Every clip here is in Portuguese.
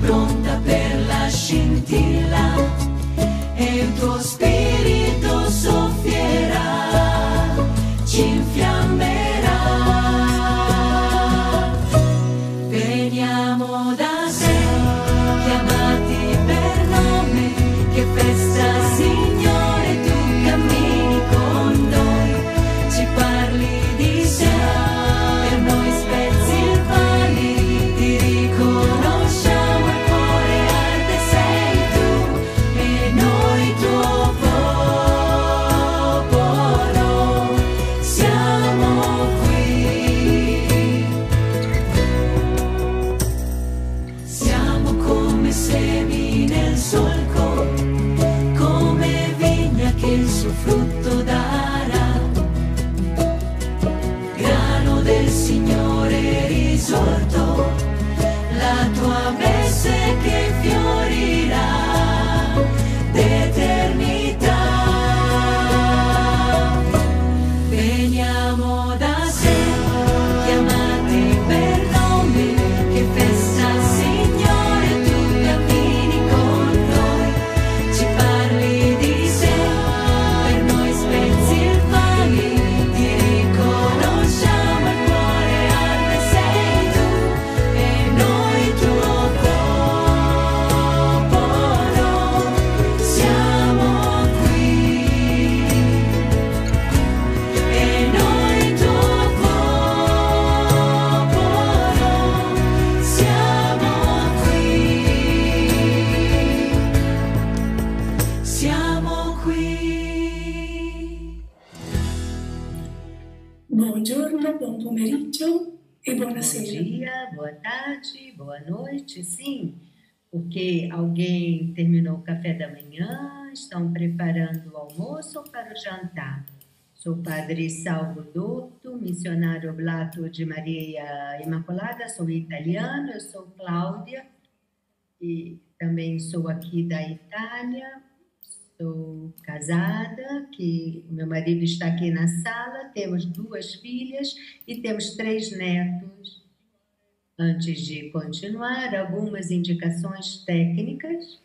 pronta per la scintilla e il tuo spirito soffierà, ci infiammerà. Veniamo da te, chiamati per nome, che festa Signore, tu cammini con noi, ci parli di sé, per noi spezzi il pane, ti riconosciamo, il cuore arde sei tu e noi tuo popolo, siamo qui. Siamo come semi nel solco, come vigna che il suo frutto darà, grano del Signore risorto, la tua messe che fiorirà d'eternità. Veniamo da te, chiamati per nome, che festa Signore, tu cammini con noi, ci parli di sé, per noi spezzi il pane, ti riconosciamo, il cuore arde sei tu e noi tuo popolo, siamo qui. E noi tuo popolo, siamo qui. Siamo qui. Buongiorno, buon pomeriggio e Bom buonasera. dia, boa tarde, boa noite, sim, porque alguém terminou o café da manhã, estão preparando o almoço ou para o jantar. Sou o padre Salvo Dotto, missionário oblato de Maria Imaculada, sou italiano, eu sou Cláudia e também sou aqui da Itália, sou casada, que o meu marido está aqui na sala, temos 2 filhas e temos 3 netos. Antes de continuar, algumas indicações técnicas.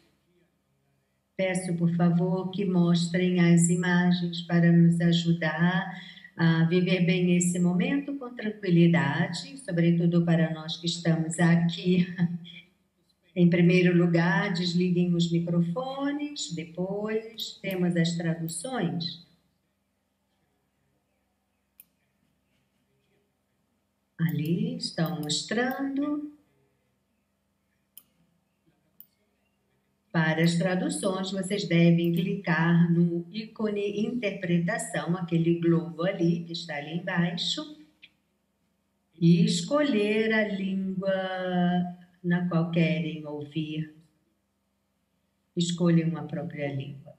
Peço, por favor, que mostrem as imagens para nos ajudar a viver bem esse momento com tranquilidade, sobretudo para nós que estamos aqui. Em primeiro lugar, desliguem os microfones, depois temos as traduções. Ali estão mostrando. Para as traduções, vocês devem clicar no ícone interpretação, aquele globo ali, que está ali embaixo, e escolher a língua na qual querem ouvir. Escolham a própria língua.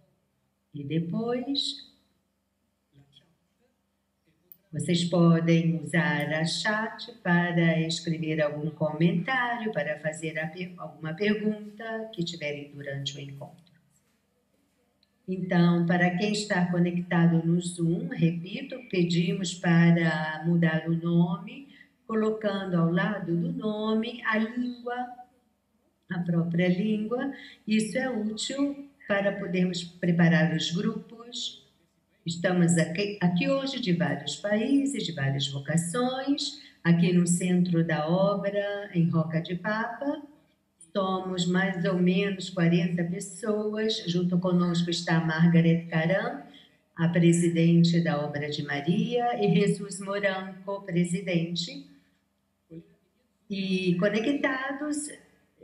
E depois, vocês podem usar a chat para escrever algum comentário, para fazer alguma pergunta que tiverem durante o encontro. Então, para quem está conectado no Zoom, repito, pedimos para mudar o nome, colocando ao lado do nome a língua, a própria língua. Isso é útil para podermos preparar os grupos. Estamos aqui hoje de vários países, de várias vocações, aqui no centro da obra, em Roca de Papa. Somos mais ou menos 40 pessoas. Junto conosco está a Margaret Caram, a presidente da Obra de Maria, e Jesus Moranco, presidente. E conectados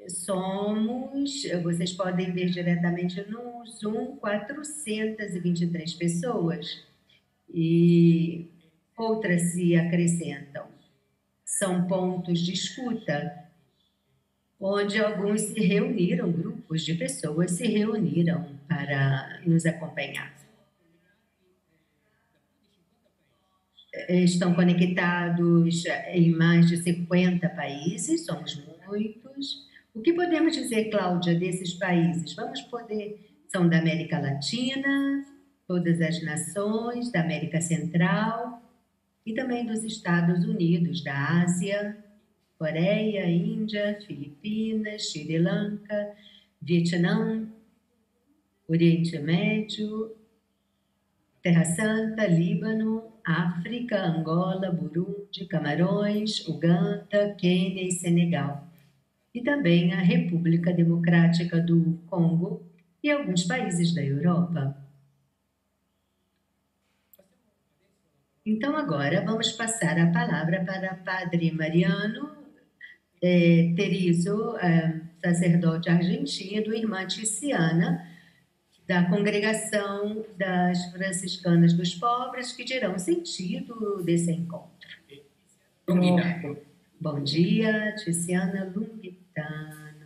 somos, vocês podem ver diretamente no Zoom, 423 pessoas e outras se acrescentam. São pontos de escuta, onde alguns se reuniram, grupos de pessoas se reuniram para nos acompanhar. Estão conectados em mais de 50 países, somos muitos. O que podemos dizer, Cláudia, desses países? São da América Latina, todas as nações, da América Central e também dos Estados Unidos, da Ásia, Coreia, Índia, Filipinas, Sri Lanka, Vietnã, Oriente Médio, Terra Santa, Líbano, África, Angola, Burundi, Camarões, Uganda, Quênia e Senegal. E também a República Democrática do Congo e alguns países da Europa. Então, agora vamos passar a palavra para Padre Mariano Terizo, sacerdote argentino, e irmã Tiziana, da Congregação das Franciscanas dos Pobres, que dirão o sentido desse encontro. Bom dia, Tiziana Lungitano.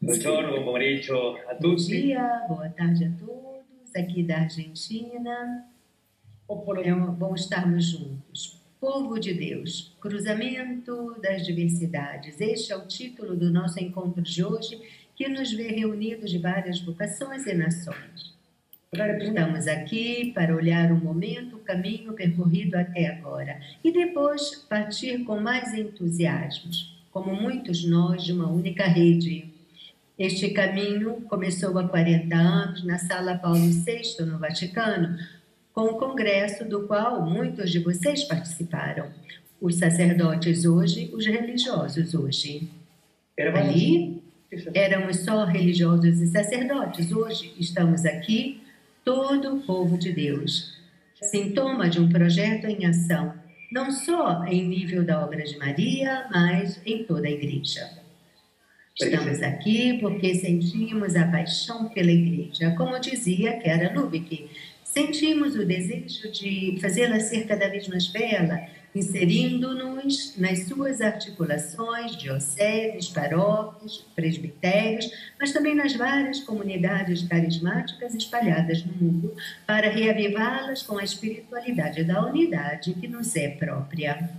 Buongiorno, buon pomeriggio a Bom tutti. dia, boa tarde a todos, aqui da Argentina. É bom estarmos juntos. Povo de Deus, cruzamento das diversidades. Este é o título do nosso encontro de hoje, que nos vê reunidos de várias vocações e nações. Estamos aqui para olhar o momento, o caminho percorrido até agora e depois partir com mais entusiasmo, como muitos nós de uma única rede. Este caminho começou há 40 anos na Sala Paulo VI, no Vaticano, com o congresso do qual muitos de vocês participaram. Os sacerdotes hoje, os religiosos hoje. Ali éramos só religiosos e sacerdotes. Hoje estamos aqui, todo o povo de Deus. Sintoma de um projeto em ação, não só em nível da obra de Maria, mas em toda a igreja. Estamos aqui porque sentimos a paixão pela igreja. Como dizia Chiara Lubick, sentimos o desejo de fazê-la ser cada vez mais bela, inserindo-nos nas suas articulações, dioceses, paróquias, presbitérios, mas também nas várias comunidades carismáticas espalhadas no mundo, para reavivá-las com a espiritualidade da unidade que nos é própria.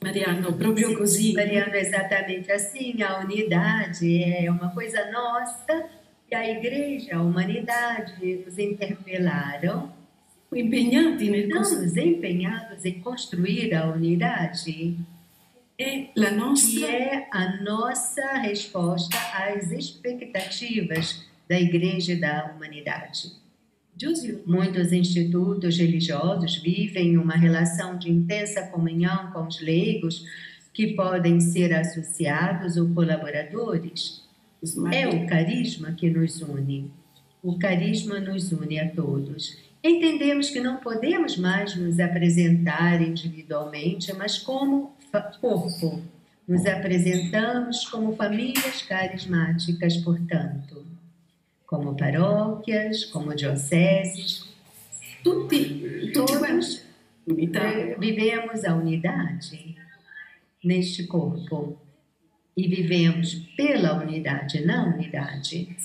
Mariano, proprio così. Mariano, exatamente assim, a unidade é uma coisa nossa e a igreja, a humanidade nos interpelaram. Impegnati nel Estamos empenhados em construir a unidade, è la que nostra é a nossa resposta às expectativas da igreja e da humanidade. Gesù. Muitos institutos religiosos vivem uma relação de intensa comunhão com os leigos, que podem ser associados ou colaboradores. É o carisma que nos une. O carisma nos une a todos. Entendemos que não podemos mais nos apresentar individualmente, mas como corpo. Nos apresentamos como famílias carismáticas, portanto, como paróquias, como dioceses. Tutti Todos unità. vivemos a unidade neste corpo e vivemos pela unidade, na unidade.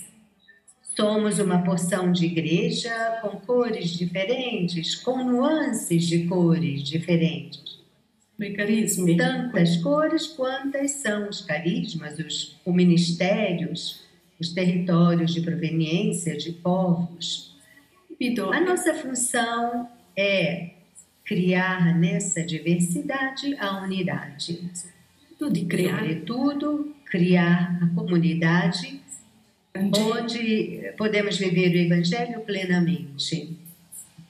Somos uma porção de igreja com cores diferentes, com nuances de cores diferentes. I carismi. Tantas cores quantas são os carismas, os ministérios, os territórios de proveniência de povos. Capito? A nossa função é criar nessa diversidade a unidade. Di creare Sobretudo, criar a comunidade onde podemos viver o Evangelho plenamente,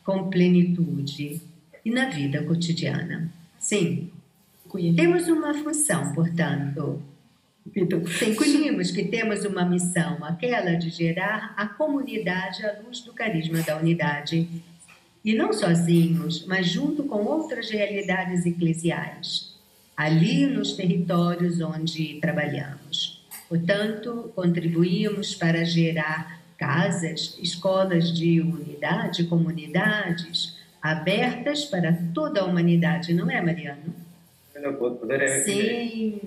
com plenitude e na vida cotidiana. Sim, qui. temos uma função, portanto. Capito? Sentimos que temos uma missão, aquela de gerar a comunidade à luz do carisma da unidade. E não sozinhos, mas junto com outras realidades eclesiais, ali nos territórios onde trabalhamos. Portanto, contribuímos para gerar casas, escolas de unidade, comunidades abertas para toda a humanidade, não é, Mariano? Sim,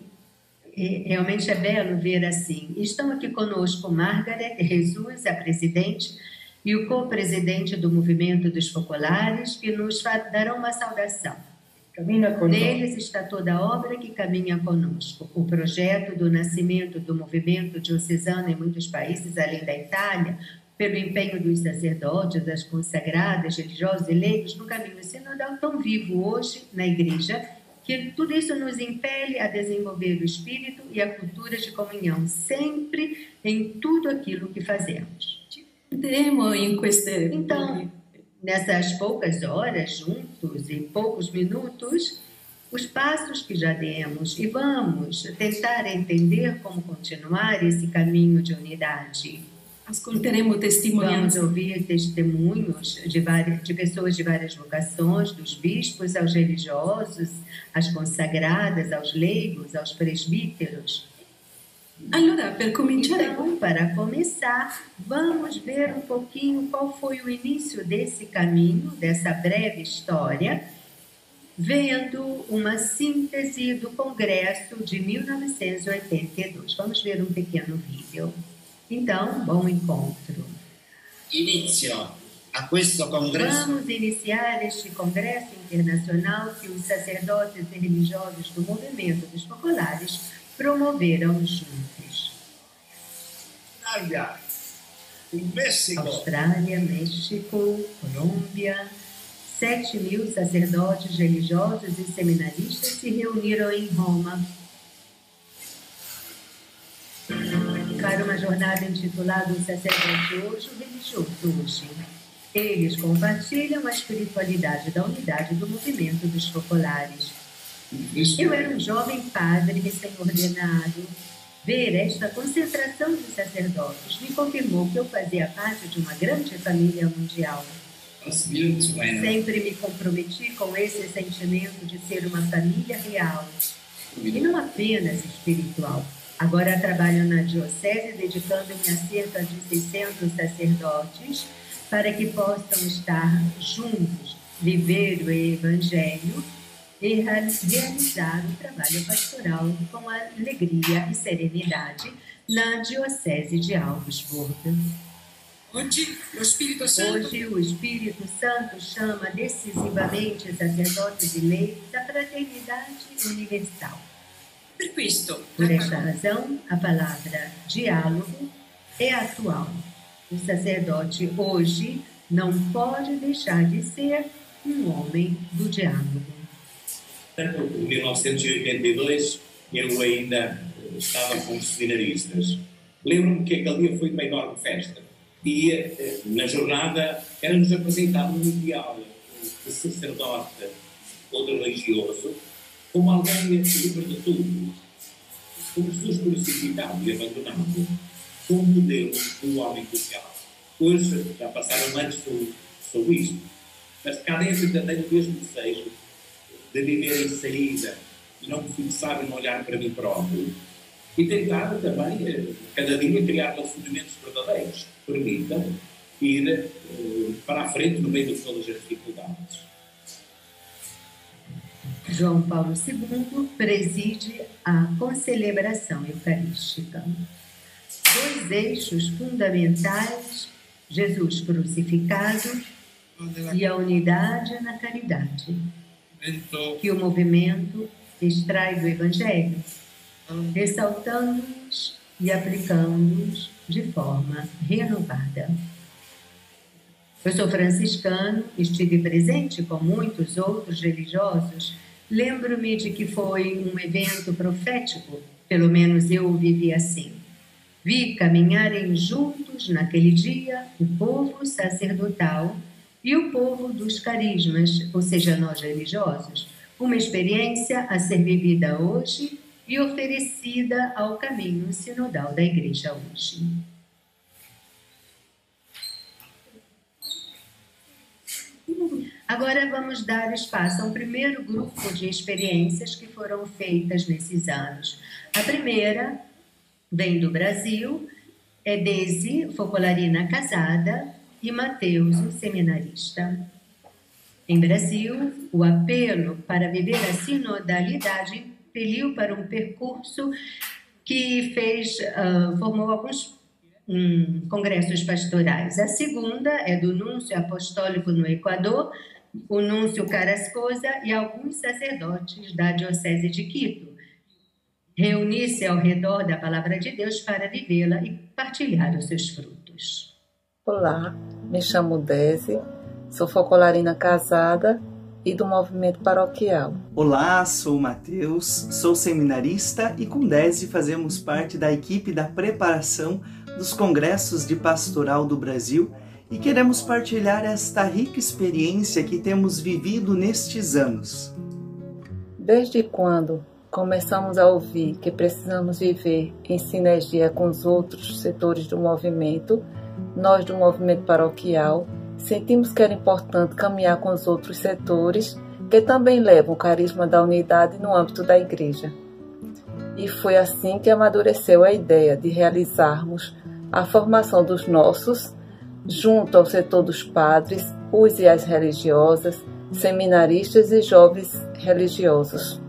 realmente é belo ver assim. Estão aqui conosco Margaret Jesus, a presidente, e o co-presidente do Movimento dos Focolares, que nos darão uma saudação. Neles está toda a obra que caminha conosco. O projeto do nascimento do movimento diocesano em muitos países, além da Itália, pelo empenho dos sacerdotes, das consagradas, religiosos e leigos no caminho sinodal, tão vivo hoje na Igreja que tudo isso nos impele a desenvolver o espírito e a cultura de comunhão, sempre em tudo aquilo que fazemos. Vedremo in queste Então, nessas poucas horas juntos e poucos minutos, os passos que já demos e vamos tentar entender como continuar esse caminho de unidade. ascolteremo Vamos testimonianze ouvir testemunhos de pessoas de várias vocações, dos bispos aos religiosos, às consagradas, aos leigos, aos presbíteros. Allora, per cominciare, Então, para começar, vamos ver um pouquinho qual foi o início desse caminho, dessa breve história, vendo uma síntese do Congresso de 1982. Vamos ver um pequeno vídeo. Então, bom encontro. Inizio a questo congresso Vamos iniciar este congresso internacional que os sacerdotes e religiosos do movimento dos focolares promoveram juntos. Italia, in Messico, Austrália, México, Colômbia, 7.000 sacerdotes religiosos e seminaristas se reuniram em Roma para uma jornada intitulada O Sacerdote Hoje, o Religioso Hoje. Eles compartilham a espiritualidade da unidade do movimento dos focolares. Eu era um jovem padre recém-ordenado. Ver esta concentração de sacerdotes me confirmou que eu fazia parte de uma grande família mundial. Sempre me comprometi com esse sentimento de ser uma família real e não apenas espiritual. Agora trabalho na diocese dedicando-me a cerca de 600 sacerdotes para que possam estar juntos, viver o Evangelho e realizar o trabalho pastoral com alegria e serenidade na diocese de Augsburg. Oggi lo Spirito Santo Hoje, o Espírito Santo chama decisivamente sacerdotes e leigos à fraternidade universal. per questo Por esta razão, a palavra diálogo é atual. O sacerdote hoje não pode deixar de ser um homem do diálogo. Em 1982, eu ainda estava com os seminaristas. Lembro-me que aquele dia foi uma enorme festa. E na jornada era-nos apresentado um ideal de sacerdote ou de religioso como alguém livre de tudo, como Jesus crucificado e abandonado, como modelo do homem social. Hoje já passaram anos sobre isto, mas cá dentro ainda tenho o mesmo desejo de viver em saída e não me fixar em olhar para mim próprio e tentar também, cada dia, criar relacionamentos verdadeiros que permitam ir para a frente no meio de todas as dificuldades. João Paulo II preside a concelebração eucarística. Dois eixos fundamentais, Jesus crucificado e a unidade na caridade, que o movimento extrai do Evangelho, ressaltando-os e aplicando-os de forma renovada. Eu sou franciscano, estive presente com muitos outros religiosos. Lembro-me de que foi um evento profético, pelo menos eu o vivi assim. Vi caminharem juntos naquele dia o povo sacerdotal e o povo dos carismas, ou seja, nós religiosos, uma experiência a ser vivida hoje e oferecida ao caminho sinodal da Igreja hoje. Agora vamos dar espaço a um primeiro grupo de experiências que foram feitas nesses anos. A primeira vem do Brasil, é Daisy, focolarina casada, e Mateus, um seminarista. Em Brasil, o apelo para viver a sinodalidade impeliu para um percurso que formou alguns congressos pastorais. A segunda é do Núncio Apostólico no Equador, o Núncio Carrascosa e alguns sacerdotes da Diocese de Quito. Reunir-se ao redor da Palavra de Deus para vivê-la e partilhar os seus frutos. Olá, me chamo Daisy, sou focolarina casada e do movimento paroquial. Olá, sou o Matheus, sou seminarista e com Desi fazemos parte da equipe da preparação dos Congressos de Pastoral do Brasil e queremos partilhar esta rica experiência que temos vivido nestes anos. Desde quando começamos a ouvir que precisamos viver em sinergia com os outros setores do movimento, nós do movimento paroquial sentimos que era importante caminhar com os outros setores que também levam o carisma da unidade no âmbito da igreja. E foi assim que amadureceu a ideia de realizarmos a formação dos nossos, junto ao setor dos padres, os e as religiosas, seminaristas e jovens religiosos.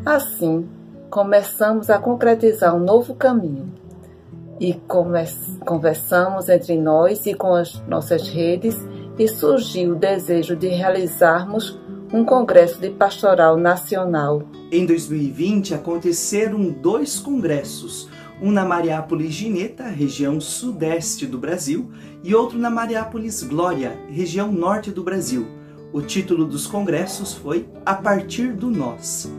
Assim, começamos a concretizar um novo caminho e conversamos entre nós e com as nossas redes e surgiu o desejo de realizarmos um congresso de pastoral nacional. Em 2020 aconteceram 2 congressos, um na Mariápolis Gineta, região sudeste do Brasil, e outro na Mariápolis Glória, região norte do Brasil. O título dos congressos foi A Partir do Nós.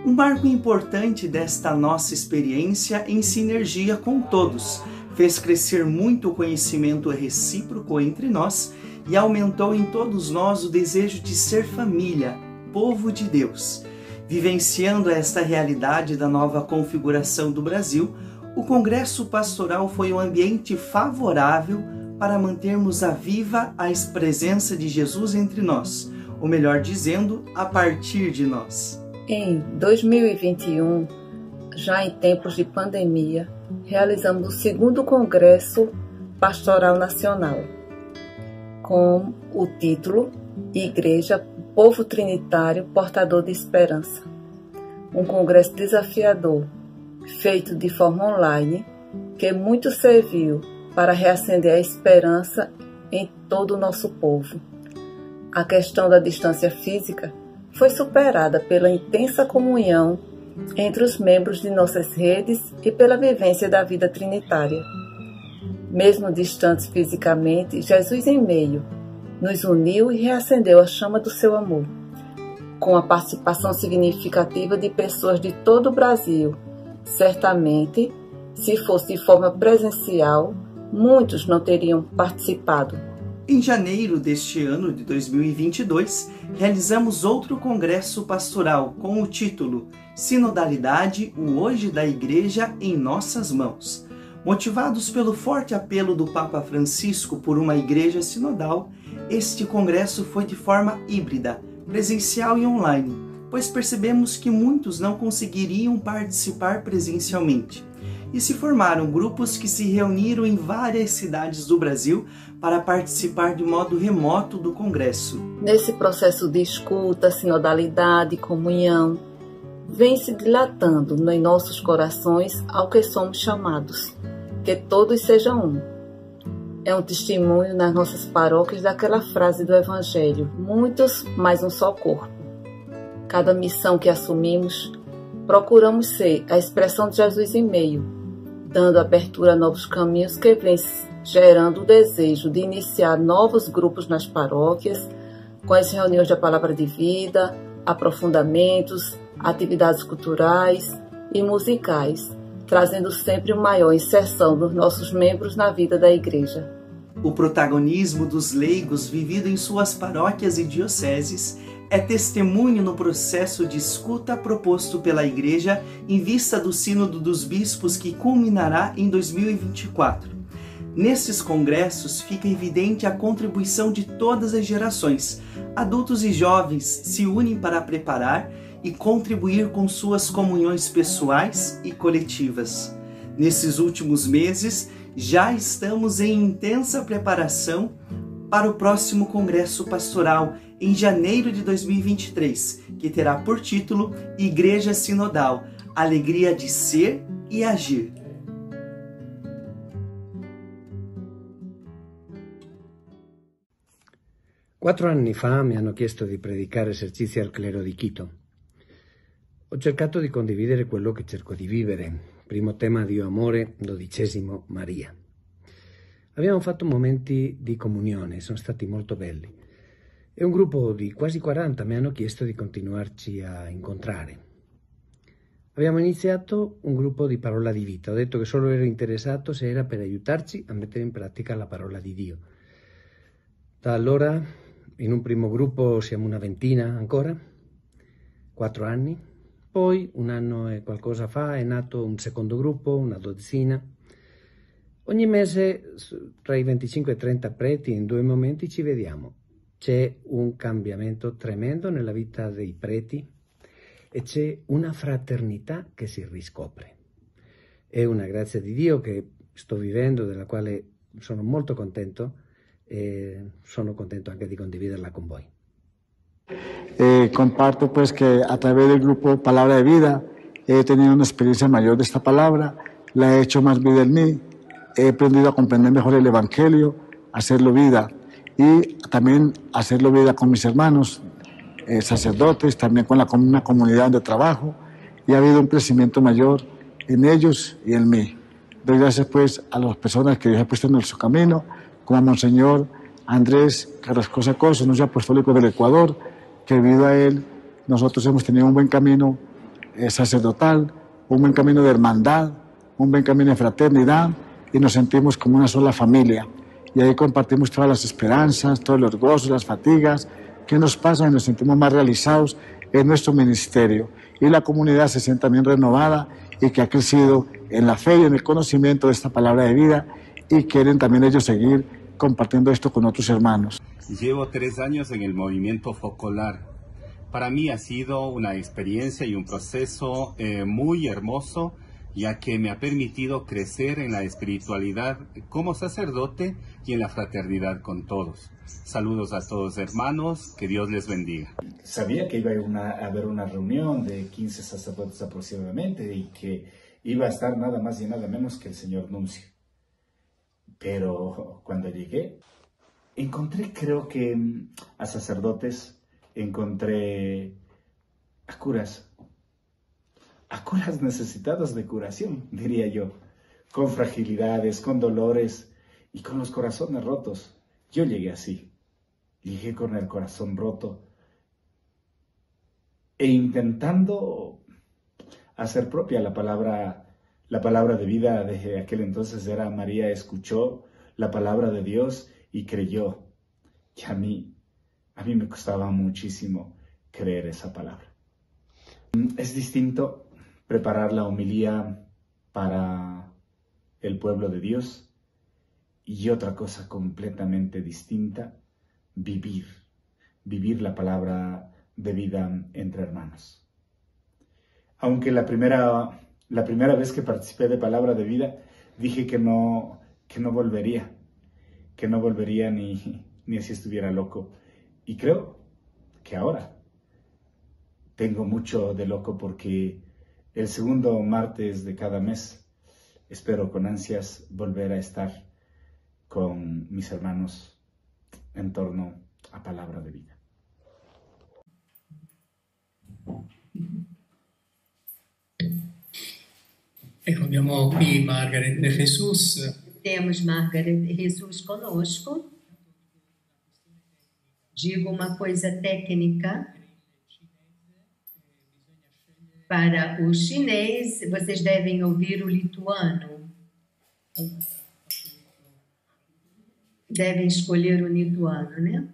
Um marco importante desta nossa experiência em sinergia com todos, fez crescer muito o conhecimento recíproco entre nós e aumentou em todos nós o desejo de ser família, povo de Deus. Vivenciando esta realidade da nova configuração do Brasil, o Congresso Pastoral foi um ambiente favorável para mantermos viva a presença de Jesus entre nós, ou melhor dizendo, a partir de nós. Em 2021, já em tempos de pandemia, realizamos o 2º Congresso Pastoral Nacional, com o título Igreja, Povo Trinitário, Portador de Esperança. Um congresso desafiador, feito de forma online, que muito serviu para reacender a esperança em todo o nosso povo. A questão da distância física foi superada pela intensa comunhão entre os membros de nossas redes e pela vivência da vida trinitária. Mesmo distantes fisicamente, Jesus em meio nos uniu e reacendeu a chama do seu amor, com a participação significativa de pessoas de todo o Brasil. Certamente, se fosse de forma presencial, muitos não teriam participado. Em janeiro deste ano de 2022, realizamos outro congresso pastoral com o título Sinodalidade, o Hoje da Igreja em Nossas Mãos. Motivados pelo forte apelo do Papa Francisco por uma igreja sinodal, este congresso foi de forma híbrida, presencial e online, pois percebemos que muitos não conseguiriam participar presencialmente. E se formaram grupos que se reuniram em várias cidades do Brasil para participar de modo remoto do congresso. Nesse processo de escuta, sinodalidade, comunhão, vem se dilatando em nossos corações ao que somos chamados, que todos sejam um. É um testemunho nas nossas paróquias daquela frase do Evangelho, muitos, mas um só corpo. Cada missão que assumimos, procuramos ser a expressão de Jesus em meio, dando abertura a novos caminhos que vêm gerando o desejo de iniciar novos grupos nas paróquias, com as reuniões da Palavra de Vida, aprofundamentos, atividades culturais e musicais, trazendo sempre uma maior inserção dos nossos membros na vida da Igreja. O protagonismo dos leigos vivido em suas paróquias e dioceses é testemunho no processo de escuta proposto pela Igreja em vista do Sínodo dos Bispos que culminará em 2024. Nesses congressos fica evidente a contribuição de todas as gerações. Adultos e jovens se unem para preparar e contribuir com suas comunhões pessoais e coletivas. Nesses últimos meses, já estamos em intensa preparação para o próximo Congresso Pastoral, em janeiro de 2023, que terá por título Igreja Sinodal, Alegria de Ser e Agir. Quattro anni fa mi hanno chiesto di predicare esercizi al clero di Quito. Ho cercato di condividere quello che cerco di vivere. Primo tema Dio amore, 12° Maria. Abbiamo fatto momenti di comunione, sono stati molto belli. E un gruppo di quasi 40 mi hanno chiesto di continuarci a incontrare. Abbiamo iniziato un gruppo di parola di vita. Ho detto che solo ero interessato se era per aiutarci a mettere in pratica la parola di Dio. Da allora, in un primo gruppo siamo una ventina ancora, 4 anni. Poi, un anno e qualcosa fa, è nato un secondo gruppo, una dozzina. Ogni mese, tra i 25 e 30 preti, in 2 momenti ci vediamo. C'è un cambiamento tremendo nella vita dei preti e c'è una fraternità che si riscopre. È una grazia di Dio che sto vivendo, della quale sono molto contento e sono contento anche di condividerla con voi. Comparto pues que a través del grupo Palabra de Vida he tenido una experiencia mayor de esta palabra, la he hecho más vida en mí, he aprendido a comprender mejor el Evangelio, a hacerlo vida y también a hacerlo vida con mis hermanos, sacerdotes, también con una comunidad de trabajo, y ha habido un crecimiento mayor en ellos y en mí. Doy gracias pues a las personas que Dios ha puesto en su camino, como a Monseñor Andrés Carrascosa Coso, nuncio apostólico del Ecuador, que debido a él nosotros hemos tenido un buen camino sacerdotal, un buen camino de hermandad, un buen camino de fraternidad, y nos sentimos como una sola familia. Y ahí compartimos todas las esperanzas, todos los gozos, las fatigas que nos pasan, y nos sentimos más realizados en nuestro ministerio. Y la comunidad se siente también renovada y que ha crecido en la fe y en el conocimiento de esta palabra de vida, y quieren también ellos seguir compartiendo esto con otros hermanos. Llevo 3 años en el movimiento Focolar. Para mí ha sido una experiencia y un proceso muy hermoso, ya que me ha permitido crecer en la espiritualidad como sacerdote y en la fraternidad con todos. Saludos a todos hermanos, que Dios les bendiga. Sabía que iba a haber una reunión de 15 sacerdotes aproximadamente y que iba a estar nada más y nada menos que el señor nuncio. Pero cuando llegué, encontré, creo que a sacerdotes, encontré a curas necesitados de curación, diría yo, con fragilidades, con dolores y con los corazones rotos. Yo llegué así, llegué con el corazón roto e intentando hacer propia la palabra de vida. Desde aquel entonces era María escuchó la palabra de Dios y creyó. Y a mí me costaba muchísimo creer esa palabra. Es distinto preparar la homilía para el pueblo de Dios, y otra cosa completamente distinta, vivir la palabra de vida entre hermanos. Aunque la primera vez que participé de Palabra de Vida, dije que no volvería ni si estuviera loco. Y creo que ahora tengo mucho de loco, porque el segundo martes de cada mes espero con ansias volver a estar con mis hermanos en torno a Palabra de Vida. Ecco, abbiamo qui Margaret de Jesus. Temos Margaret de Jesus conosco. Digo uma coisa técnica. Para o chinês, vocês devem ouvir o lituano. Devem escolher o lituano, né?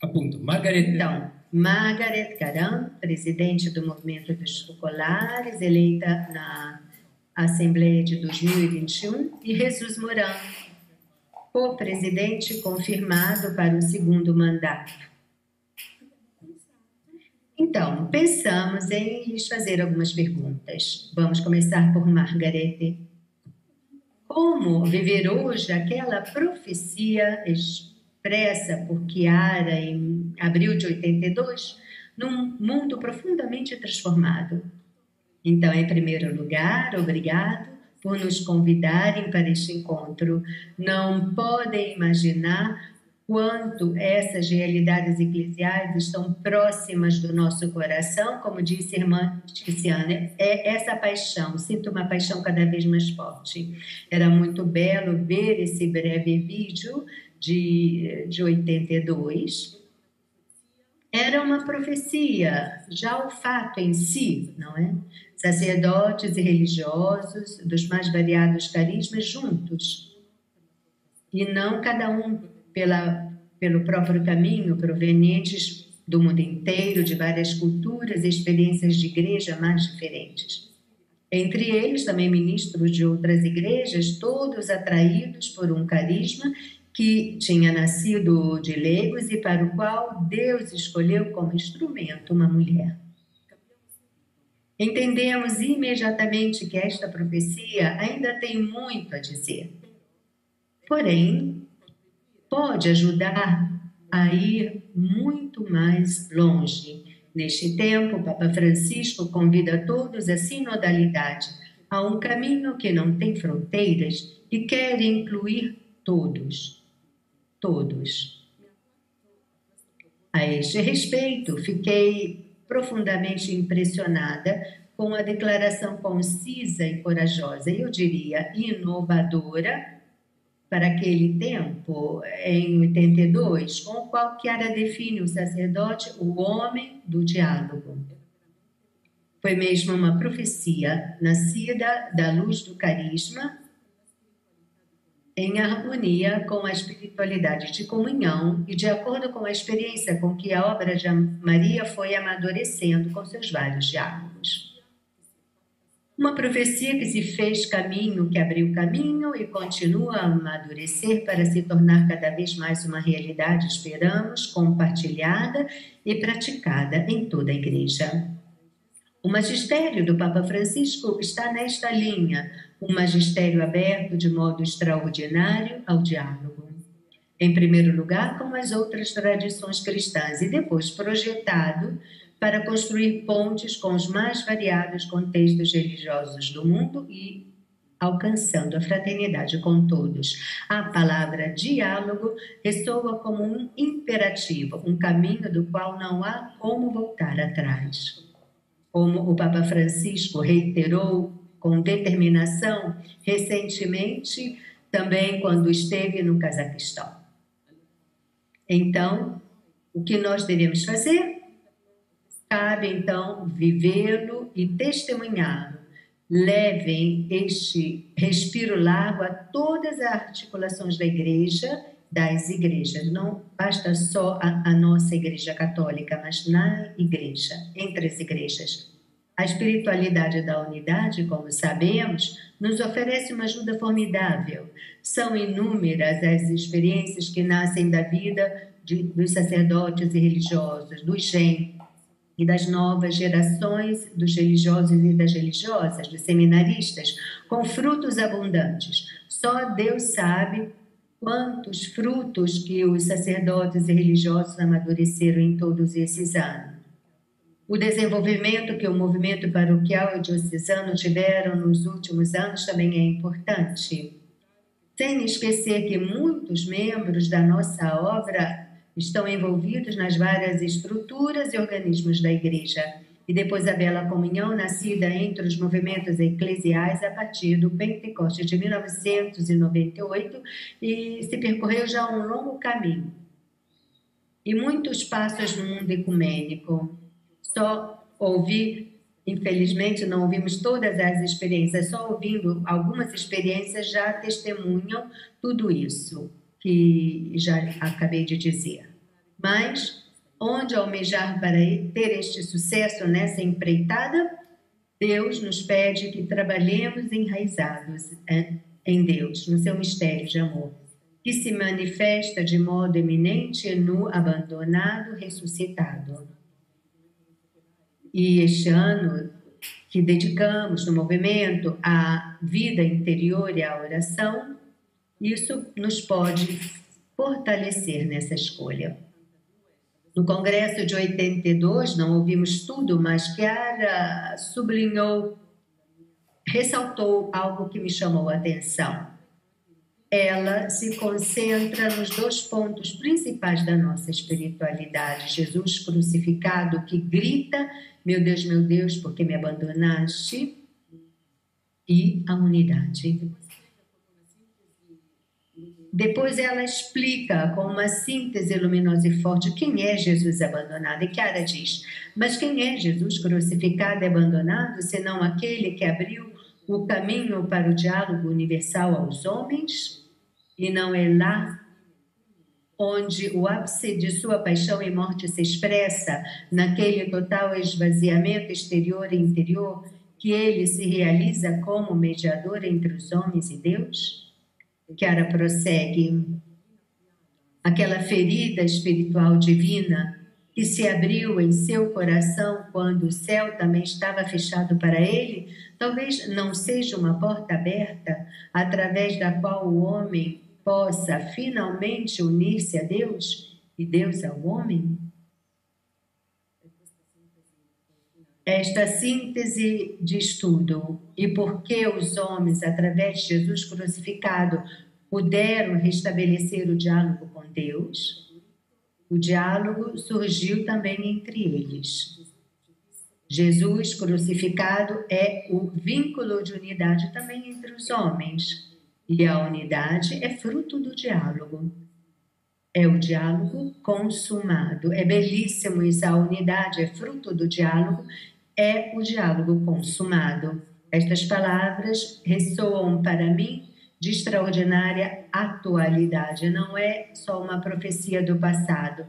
Appunto, Margaret. Então, Margaret Caram, presidente do Movimento dos Focolares, eleita na Assembleia de 2021, e Jesus Moran, co-presidente confirmado para o segundo mandato. Então, pensamos em lhes fazer algumas perguntas. Vamos começar por Margarete. Como viver hoje aquela profecia expressa por Chiara em abril de 82, num mundo profundamente transformado? Então, em primeiro lugar, obrigado por nos convidarem para este encontro. Não podem imaginar quanto essas realidades eclesiais estão próximas do nosso coração, como disse a irmã Tiziana, é essa paixão, sinto uma paixão cada vez mais forte. Era muito belo ver esse breve vídeo de 82 era uma profecia, já o fato em si, não é? Sacerdotes e religiosos dos mais variados carismas juntos, e não cada um pelo próprio caminho, provenientes do mundo inteiro, de várias culturas e experiências de igreja mais diferentes. Entre eles, também ministros de outras igrejas, todos atraídos por um carisma que tinha nascido de leigos e para o qual Deus escolheu como instrumento uma mulher. Entendemos imediatamente que esta profecia ainda tem muito a dizer. Porém, pode ajudar a ir muito mais longe. Neste tempo, o Papa Francisco convida todos à sinodalidade, a um caminho que não tem fronteiras e quer incluir todos. Todos. A este respeito, fiquei profundamente impressionada com a declaração concisa e corajosa, eu diria inovadora, para aquele tempo, em 82, com o qual Chiara define o sacerdote o homem do diálogo. Foi mesmo uma profecia nascida da luz do carisma, em harmonia com a espiritualidade de comunhão e de acordo com a experiência com que a obra de Maria foi amadurecendo com seus vários diálogos. Uma profecia que se fez caminho, que abriu caminho e continua a amadurecer para se tornar cada vez mais uma realidade, esperamos, compartilhada e praticada em toda a Igreja. O magistério do Papa Francisco está nesta linha, um magistério aberto de modo extraordinário ao diálogo. Em primeiro lugar, com as outras tradições cristãs e depois projetado para construir pontes com os mais variados contextos religiosos do mundo e alcançando a fraternidade com todos. A palavra diálogo ressoa como um imperativo, um caminho do qual não há como voltar atrás. Como o Papa Francisco reiterou com determinação recentemente, também quando esteve no Cazaquistão. Então, o que nós devemos fazer? Cabe, então, vivê-lo e testemunhá-lo. Levem este respiro largo a todas as articulações da Igreja, das igrejas. Não basta só a nossa Igreja Católica, mas na Igreja, entre as igrejas. A espiritualidade da unidade, como sabemos, nos oferece uma ajuda formidável. São inúmeras as experiências que nascem da vida dos sacerdotes e religiosos, do GEM, e das novas gerações dos religiosos e das religiosas, dos seminaristas, com frutos abundantes. Só Deus sabe quantos frutos que os sacerdotes e religiosos amadureceram em todos esses anos. O desenvolvimento que o movimento paroquial e diocesano tiveram nos últimos anos também é importante. Sem esquecer que muitos membros da nossa obra estão envolvidos nas várias estruturas e organismos da Igreja. E depois a bela comunhão, nascida entre os movimentos eclesiais a partir do Pentecostes de 1998, e se percorreu já um longo caminho. E muitos passos no mundo ecumênico. Só ouvir, infelizmente não ouvimos todas as experiências, só ouvindo algumas experiências já testemunham tudo isso que já acabei de dizer. Mas, onde almejar para ter este sucesso nessa empreitada? Deus nos pede que trabalhemos enraizados em Deus, no seu mistério de amor, que se manifesta de modo eminente no abandonado ressuscitado. E este ano que dedicamos no movimento à vida interior e à oração, isso nos pode fortalecer nessa escolha. No Congresso de 82, não ouvimos tudo, mas Chiara sublinhou, ressaltou algo que me chamou a atenção. Ela se concentra nos dois pontos principais da nossa espiritualidade. Jesus crucificado que grita, meu Deus, por que me abandonaste? E a unidade. Depois ela explica com uma síntese luminosa e forte quem é Jesus abandonado. E Chiara diz, mas quem é Jesus crucificado e abandonado, senão aquele que abriu o caminho para o diálogo universal aos homens? E não é lá onde o ápice de sua paixão e morte se expressa, naquele total esvaziamento exterior e interior, que ele se realiza como mediador entre os homens e Deus? Chiara prossegue. Aquela ferida espiritual divina que se abriu em seu coração quando o céu também estava fechado para ele, talvez não seja uma porta aberta através da qual o homem possa finalmente unir-se a Deus e Deus ao homem? Esta síntese diz tudo. E porque os homens, através de Jesus crucificado, puderam restabelecer o diálogo com Deus, o diálogo surgiu também entre eles. Jesus crucificado é o vínculo de unidade também entre os homens. E a unidade é fruto do diálogo. É o diálogo consumado. É belíssimo isso. A unidade é fruto do diálogo, é o diálogo consumado. Estas palavras ressoam para mim de extraordinária atualidade. Não é só uma profecia do passado,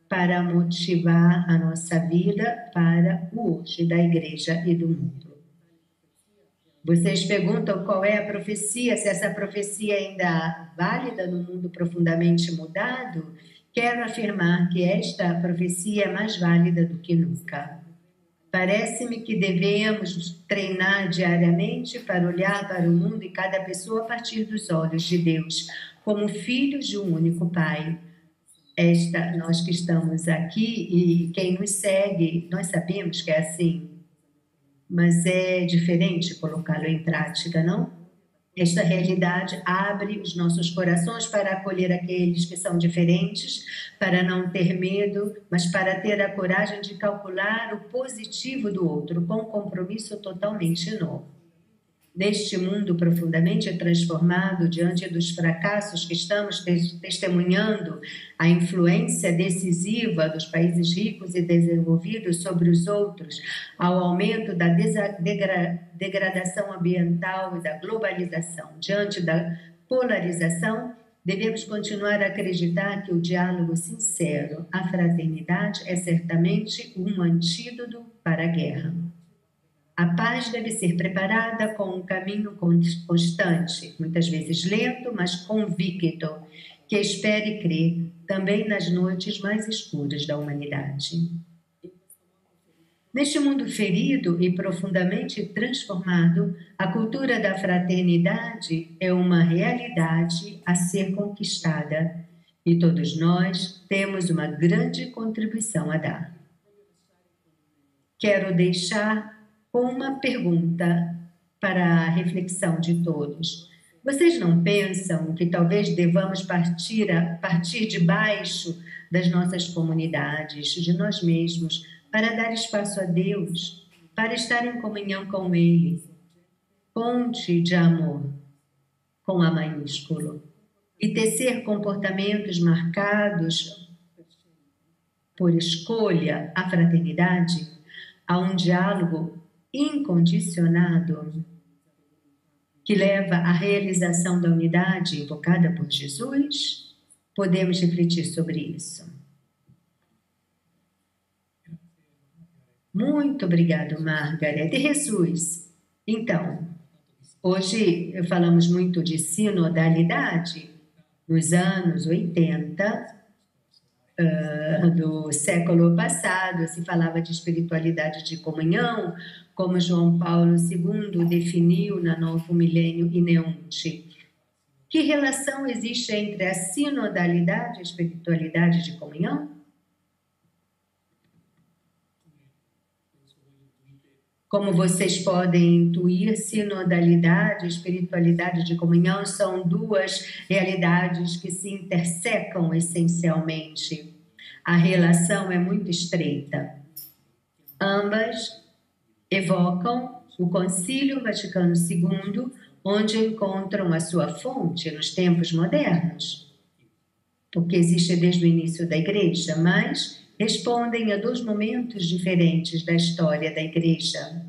para motivar a nossa vida para o hoje da Igreja e do mundo. Vocês perguntam qual é a profecia, se essa profecia ainda é válida no mundo profundamente mudado? Quero afirmar que esta profecia é mais válida do que nunca. Parece-me que devemos treinar diariamente para olhar para o mundo e cada pessoa a partir dos olhos de Deus, como filhos de um único Pai. Nós que estamos aqui e quem nos segue, nós sabemos que é assim. Mas é diferente colocá-lo em prática, não? Esta realidade abre os nossos corações para acolher aqueles que são diferentes, para não ter medo, mas para ter a coragem de calcular o positivo do outro, com um compromisso totalmente novo. Neste mundo profundamente transformado, diante dos fracassos que estamos testemunhando, a influência decisiva dos países ricos e desenvolvidos sobre os outros, ao aumento da degradação ambiental e da globalização, diante da polarização, devemos continuar a acreditar que o diálogo sincero, a fraternidade, é certamente um antídoto para a guerra. A paz deve ser preparada com um caminho constante, muitas vezes lento, mas convicto, que espere e crê também nas noites mais escuras da humanidade. Neste mundo ferido e profundamente transformado, a cultura da fraternidade é uma realidade a ser conquistada e todos nós temos uma grande contribuição a dar. Quero deixar uma pergunta para a reflexão de todos. Vocês não pensam que talvez devamos partir de baixo das nossas comunidades, de nós mesmos, para dar espaço a Deus, para estar em comunhão com Ele? Ponte de amor, com A maiúsculo, e tecer comportamentos marcados por escolha à fraternidade, a um diálogo incondicionado que leva à realização da unidade invocada por Jesus? Podemos refletir sobre isso. Muito obrigado, Margaret. E Jesus, então, hoje falamos muito de sinodalidade. Nos anos 80 do século passado, se falava de espiritualidade de comunhão, como João Paulo II definiu na Novo Milênio Ineunte. Que relação existe entre a sinodalidade e a espiritualidade de comunhão? Como vocês podem intuir, sinodalidade e espiritualidade de comunhão são duas realidades que se intersecam essencialmente. A relação é muito estreita. Ambas evocam o Concílio Vaticano II onde encontram a sua fonte nos tempos modernos, porque existe desde o início da Igreja, mas respondem a 2 momentos diferentes da história da Igreja.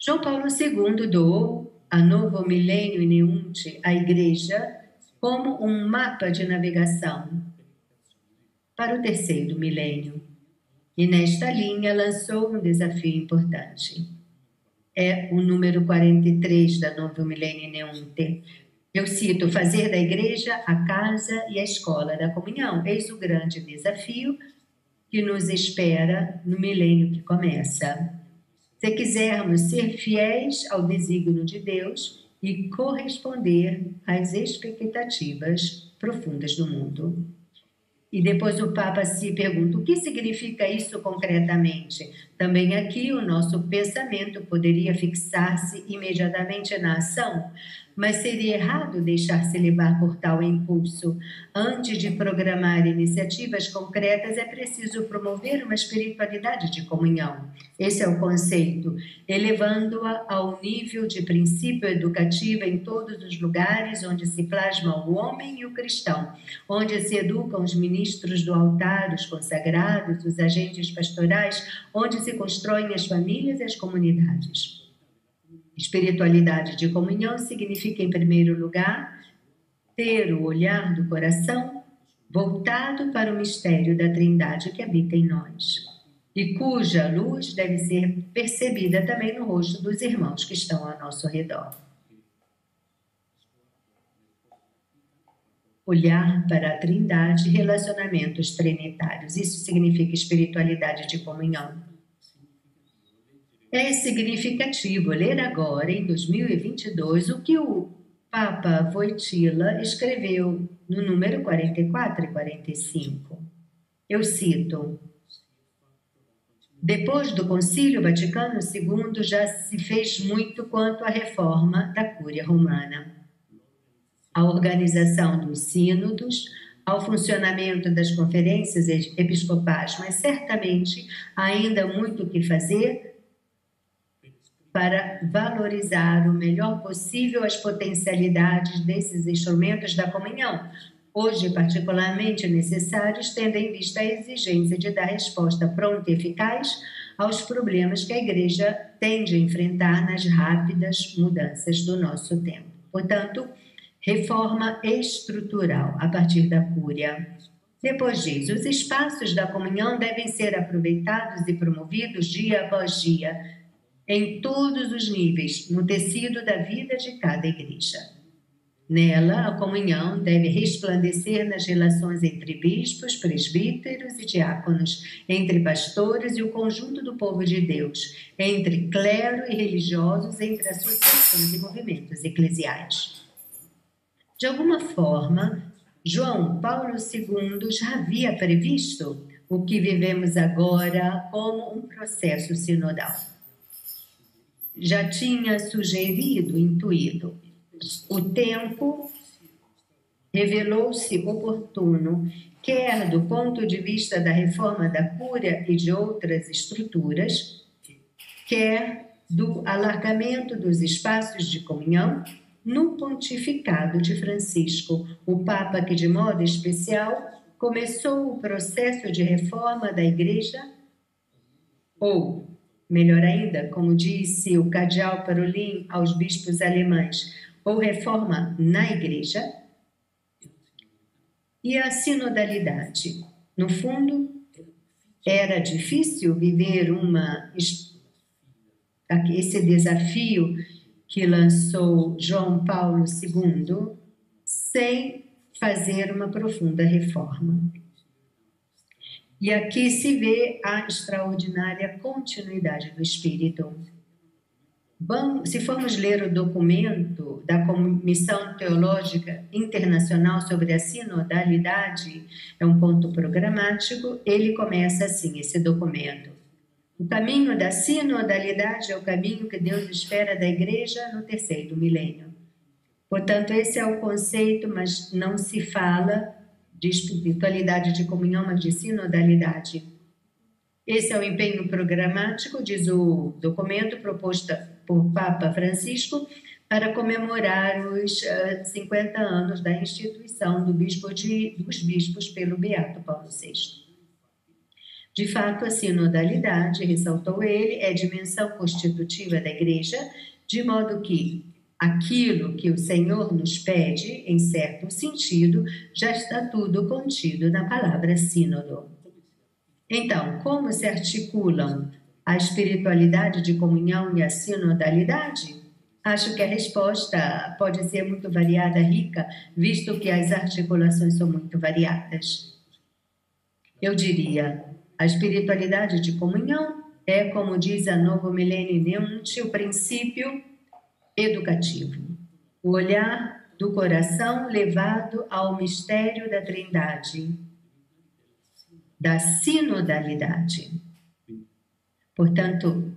João Paulo II doou a Novo Millennium Ineunte à Igreja como um mapa de navegação para o 3º milênio. E nesta linha lançou um desafio importante. É o número 43 da Novo Millennium Ineunte. Eu cito: fazer da Igreja a casa e a escola da comunhão. Eis o grande desafio que nos espera no milênio que começa. Se quisermos ser fiéis ao desígnio de Deus e corresponder às expectativas profundas do mundo. E depois o Papa se pergunta: o que significa isso concretamente? Também aqui o nosso pensamento poderia fixar-se imediatamente na ação, mas seria errado deixar-se levar por tal impulso. Antes de programar iniciativas concretas, é preciso promover uma espiritualidade de comunhão. Esse é o conceito, elevando-a ao nível de princípio educativo em todos os lugares onde se plasma o homem e o cristão, onde se educam os ministros do altar, os consagrados, os agentes pastorais, onde se constroem as famílias e as comunidades. Espiritualidade de comunhão significa, em primeiro lugar, ter o olhar do coração voltado para o mistério da Trindade que habita em nós, e cuja luz deve ser percebida também no rosto dos irmãos que estão ao nosso redor. Olhar para a Trindade e relacionamentos trinitários. Isso significa espiritualidade de comunhão. É significativo ler agora, em 2022, o que o Papa Wojtyla escreveu no número 44 e 45. Eu cito: depois do Concílio Vaticano II, já se fez muito quanto à reforma da Cúria Romana, à organização dos sínodos, ao funcionamento das conferências episcopais, mas certamente há ainda muito o que fazer para valorizar o melhor possível as potencialidades desses instrumentos da comunhão, hoje particularmente necessários, tendo em vista a exigência de dar resposta pronta e eficaz aos problemas que a Igreja tende a enfrentar nas rápidas mudanças do nosso tempo. Portanto, reforma estrutural a partir da Cúria. Depois diz: os espaços da comunhão devem ser aproveitados e promovidos dia após dia, em todos os níveis, no tecido da vida de cada igreja. Nela, a comunhão deve resplandecer nas relações entre bispos, presbíteros e diáconos, entre pastores e o conjunto do povo de Deus, entre clero e religiosos, entre associações e movimentos eclesiais. De alguma forma, João Paulo II já havia previsto o que vivemos agora como um processo sinodal. Já tinha sugerido, intuído. O tempo revelou-se oportuno, quer do ponto de vista da reforma da Cúria e de outras estruturas, quer do alargamento dos espaços de comunhão no pontificado de Francisco, o Papa que, de modo especial, começou o processo de reforma da Igreja, ou, melhor ainda, como disse o cardeal Parolin aos bispos alemães, ou reforma na Igreja, e a sinodalidade. No fundo, era difícil viver esse desafio que lançou João Paulo II sem fazer uma profunda reforma. E aqui se vê a extraordinária continuidade do Espírito. Se formos ler o documento da Comissão Teológica Internacional sobre a Sinodalidade, é um ponto programático, ele começa assim, esse documento. O caminho da sinodalidade é o caminho que Deus espera da Igreja no 3º milênio. Portanto, esse é o conceito, mas não se fala de espiritualidade de comunhão, mas de sinodalidade. Esse é o empenho programático, diz o documento, proposto por Papa Francisco para comemorar os 50 anos da instituição dos bispos pelo Beato Paulo VI. De fato, a sinodalidade, ressaltou ele, é dimensão constitutiva da Igreja, de modo que aquilo que o Senhor nos pede, em certo sentido, já está tudo contido na palavra sínodo. Então, como se articulam a espiritualidade de comunhão e a sinodalidade? Acho que a resposta pode ser muito variada, rica, visto que as articulações são muito variadas. Eu diria, a espiritualidade de comunhão é, como diz a Novo Milênio Neunte, o princípio educativo. O olhar do coração levado ao mistério da Trindade, da sinodalidade. Portanto,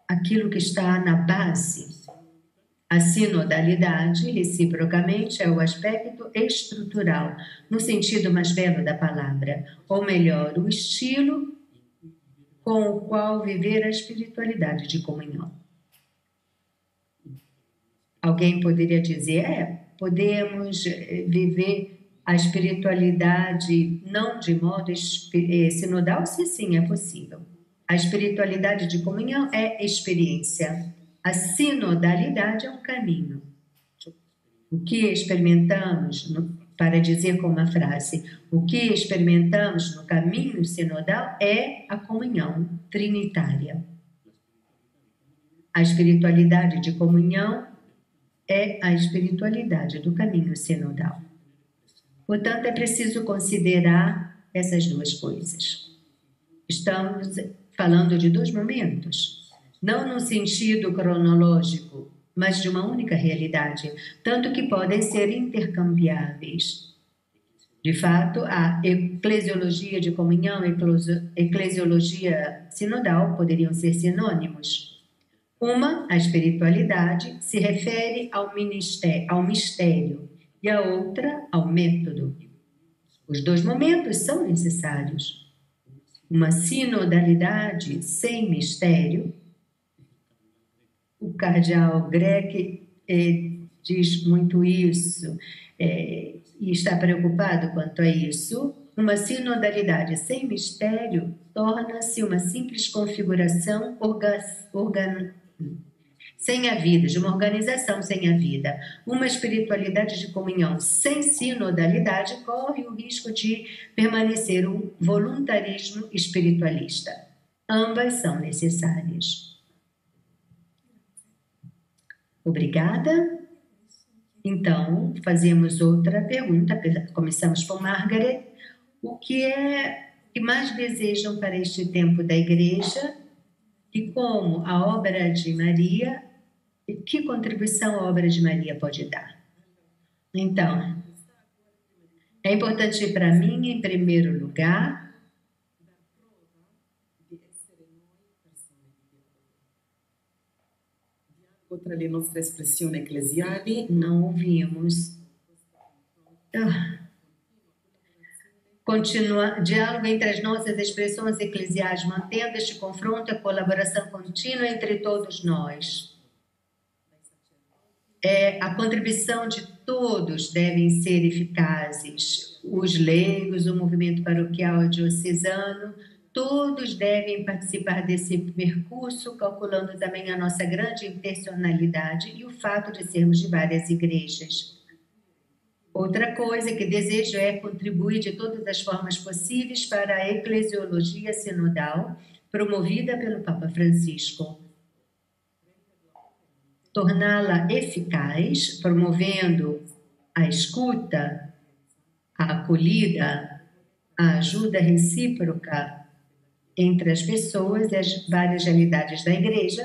aquilo que está na base, a sinodalidade, reciprocamente, é o aspecto estrutural, no sentido mais belo da palavra, ou melhor, o estilo com o qual viver a espiritualidade de comunhão. Alguém poderia dizer, podemos viver a espiritualidade não de modo sinodal? Sim, é possível. A espiritualidade de comunhão é experiência. A sinodalidade é um caminho. O que experimentamos, para dizer com uma frase, o que experimentamos no caminho sinodal é a comunhão trinitária. A espiritualidade de comunhão é a espiritualidade do caminho sinodal. Portanto, é preciso considerar essas duas coisas. Estamos falando de dois momentos, não no sentido cronológico, mas de uma única realidade, tanto que podem ser intercambiáveis. De fato, a eclesiologia de comunhão e eclesiologia sinodal poderiam ser sinônimos. Uma, a espiritualidade, se refere ao mistério, e a outra ao método. Os dois momentos são necessários. Uma sinodalidade sem mistério, o cardeal Grech diz muito isso, e está preocupado quanto a isso. Uma sinodalidade sem mistério torna-se uma simples configuração sem a vida, de uma organização sem a vida. Uma espiritualidade de comunhão sem sinodalidade corre o risco de permanecer um voluntarismo espiritualista. Ambas são necessárias. Obrigada. Então, fazemos outra pergunta. Começamos com Margaret. O que mais desejam para este tempo da Igreja e como a obra de Maria, que contribuição a obra de Maria pode dar? Então, é importante para mim, em primeiro lugar, tra le nostre espressioni ecclesiali. Não ouvimos. Continua diálogo entre as nossas expressões eclesiais, mantendo este confronto e a colaboração contínua entre todos nós. A contribuição de todos devem ser eficazes. Os leigos, o movimento paroquial diocesano, todos devem participar desse percurso, calculando também a nossa grande intencionalidade e o fato de sermos de várias igrejas. Outra coisa que desejo é contribuir de todas as formas possíveis para a eclesiologia sinodal, promovida pelo Papa Francisco. Torná-la eficaz, promovendo a escuta, a acolhida, a ajuda recíproca entre as pessoas e as várias realidades da Igreja,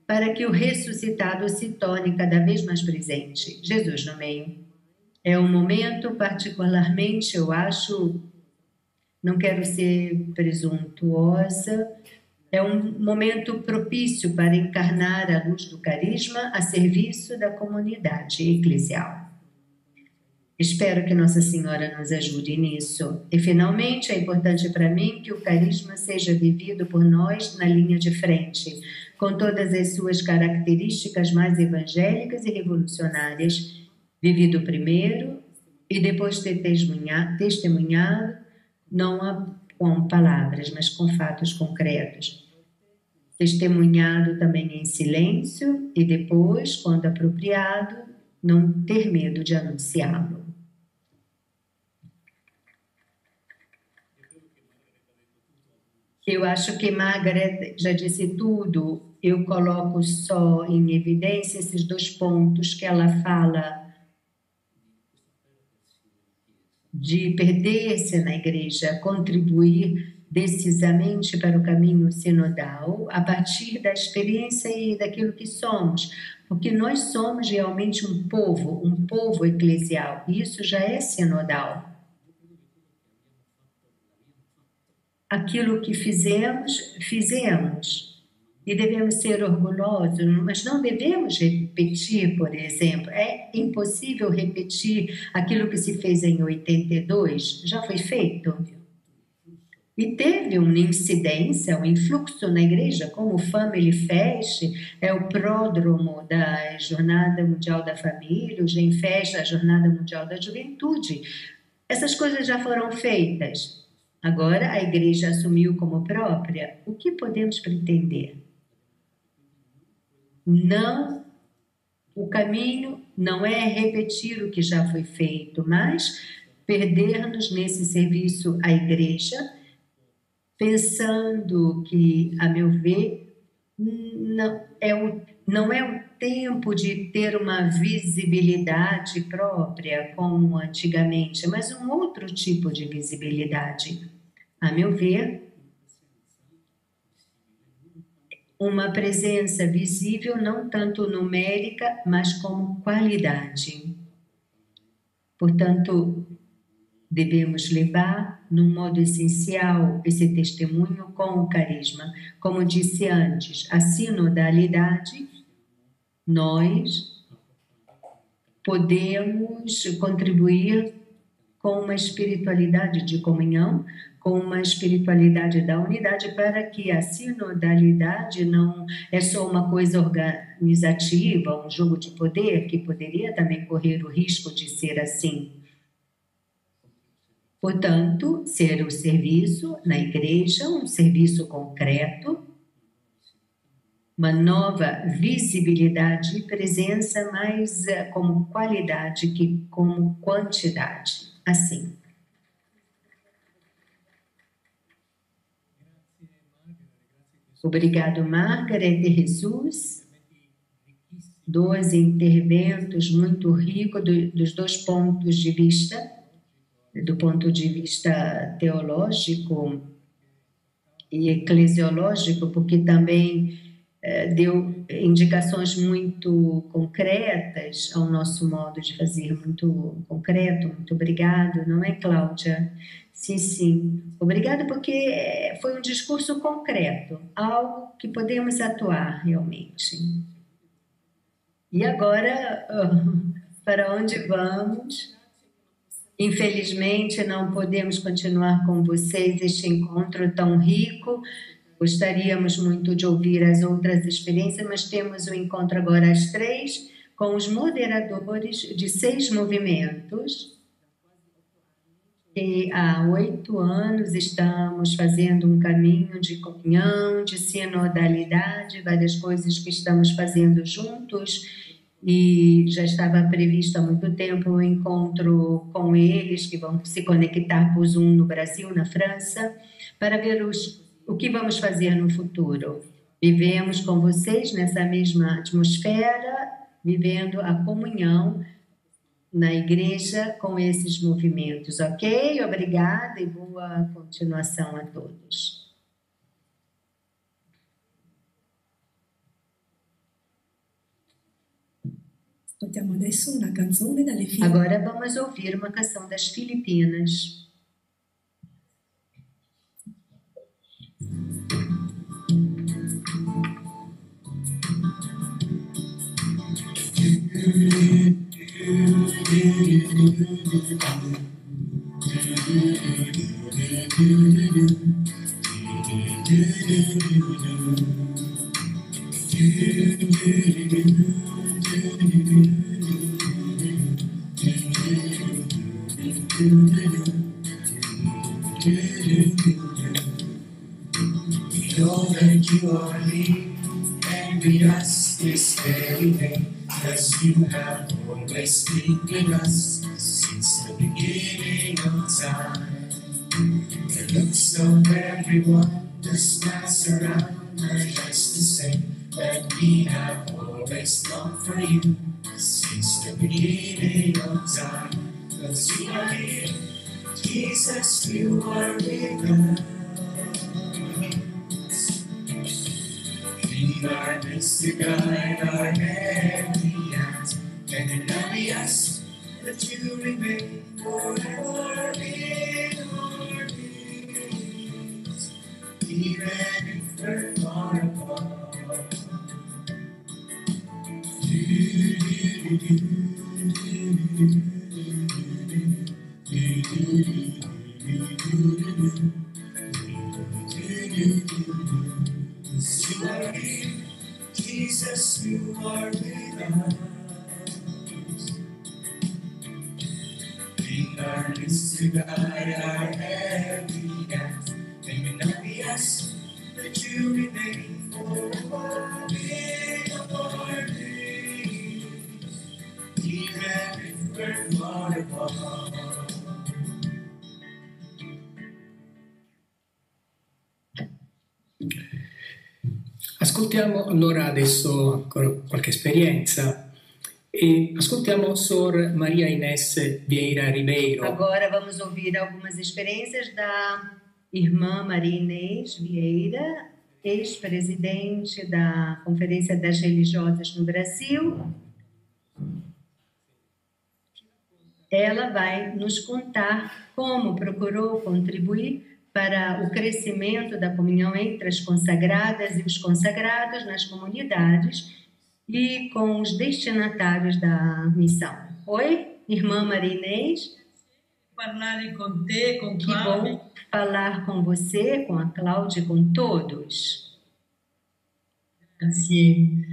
para que o ressuscitado se torne cada vez mais presente. Jesus no meio. É um momento particularmente, eu acho, não quero ser presuntuosa, é um momento propício para encarnar a luz do carisma a serviço da comunidade eclesial. Espero que Nossa Senhora nos ajude nisso. E, finalmente, é importante para mim que o carisma seja vivido por nós na linha de frente, com todas as suas características mais evangélicas e revolucionárias, vivido primeiro e depois ter testemunhado, não com palavras, mas com fatos concretos. Testemunhado também em silêncio e depois, quando apropriado, não ter medo de anunciá-lo. Eu acho que Margaret já disse tudo. Eu coloco só em evidência esses 2 pontos que ela fala de perder-se na igreja, contribuir decisamente para o caminho sinodal a partir da experiência e daquilo que somos, porque nós somos realmente um povo eclesial, e isso já é sinodal. Aquilo que fizemos, e devemos ser orgulhosos, mas não devemos repetir, por exemplo. É impossível repetir aquilo que se fez em 82, já foi feito. E teve uma incidência, um influxo na igreja, como o Family Fest, é o pródromo da Jornada Mundial da Família, o GenFest, a Jornada Mundial da Juventude. Essas coisas já foram feitas. Agora a igreja assumiu como própria. O que podemos pretender? Não, o caminho não é repetir o que já foi feito, mas perder-nos nesse serviço à igreja, pensando que, a meu ver, não é o tempo de ter uma visibilidade própria como antigamente, mas um outro tipo de visibilidade. A meu ver, uma presença visível não tanto numérica, mas como qualidade. Portanto, devemos levar, num modo essencial, esse testemunho com o carisma. Como disse antes, a sinodalidade, nós podemos contribuir com uma espiritualidade de comunhão, com uma espiritualidade da unidade, para que a sinodalidade não é só uma coisa organizativa, um jogo de poder, que poderia também correr o risco de ser assim. Portanto, ser o serviço na igreja, um serviço concreto, uma nova visibilidade e presença, mais como qualidade que como quantidade. Assim. Obrigado, Margaret e Jesus. 2 interventos muito ricos dos 2 pontos de vista, do ponto de vista teológico e eclesiológico, porque também deu indicações muito concretas ao nosso modo de fazer, muito concreto. Muito obrigado, não é, Cláudia? Sim, sim. Obrigado, porque foi um discurso concreto, algo que podemos atuar realmente. E agora, para onde vamos? Infelizmente, não podemos continuar com vocês este encontro tão rico. Gostaríamos muito de ouvir as outras experiências, mas temos um encontro agora às 3 com os moderadores de 6 movimentos. E há 8 anos estamos fazendo um caminho de comunhão, de sinodalidade, várias coisas que estamos fazendo juntos, e já estava previsto há muito tempo um encontro com eles, que vão se conectar por Zoom no Brasil, na França, para ver o que vamos fazer no futuro. Vivemos com vocês nessa mesma atmosfera, vivendo a comunhão na igreja com esses movimentos, ok? Obrigada e boa continuação a todos. Agora vamos ouvir uma canção das Filipinas. We know that you are here and with us this very day, 'cause you have always been with us since the beginning of time. The looks of everyone, the smiles around are just to say that we have always longed for you since the beginning of time. 'Cause you are here, Jesus, you are with us. Lead our midst to guide our every act, and remind us that you remain forever in our midst, even if we're far apart. You are here, Jesus, you are with us. Lead our lips to guide our every act, and remind us that you remain forever in our midst, even if we're far apart. Ascoltiamo allora adesso ancora qualche esperienza e ascoltiamo Sor Maria Inés Vieira Ribeiro. Agora vamos ouvir algumas experiências da irmã Maria Inês Vieira, ex-presidente da Conferência das Religiosas no Brasil. Ela vai nos contar como procurou contribuir para o crescimento da comunhão entre as consagradas e os consagrados nas comunidades e com os destinatários da missão. Oi, irmã Maria Inês. Parlare com te, com Que Cláudia. bom falar com você, com a Cláudia e com todos. Grazie.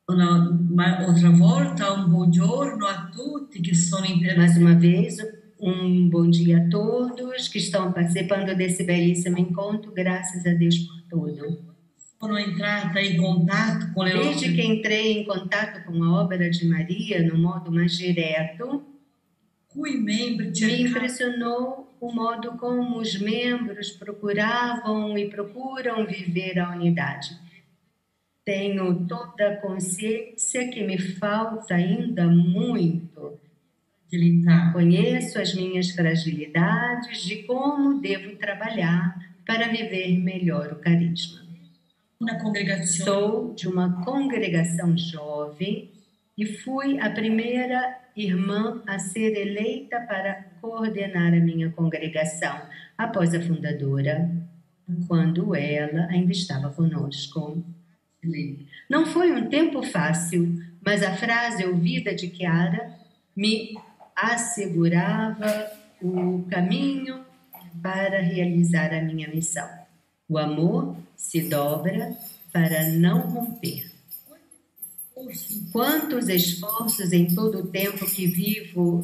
Outra volta, buongiorno a tutti che sono interessati. Mais uma vez, bom dia a todos que estão participando desse belíssimo encontro. Graças a Deus por tudo. Sono entrata in contatto con le Desde que entrei em contato com a obra de Maria no modo mais direto, me impressionou o modo como os membros procuravam e procuram viver a unidade. Tenho toda a consciência que me falta ainda muito. Conheço as minhas fragilidades de como devo trabalhar para viver melhor o carisma. Sou de uma congregação jovem e fui a primeira irmã a ser eleita para coordenar a minha congregação após a fundadora, quando ela ainda estava conosco. Não foi um tempo fácil, mas a frase ouvida de Chiara me assegurava o caminho para realizar a minha missão. O amor se dobra para não romper. Quantos esforços em todo o tempo que vivo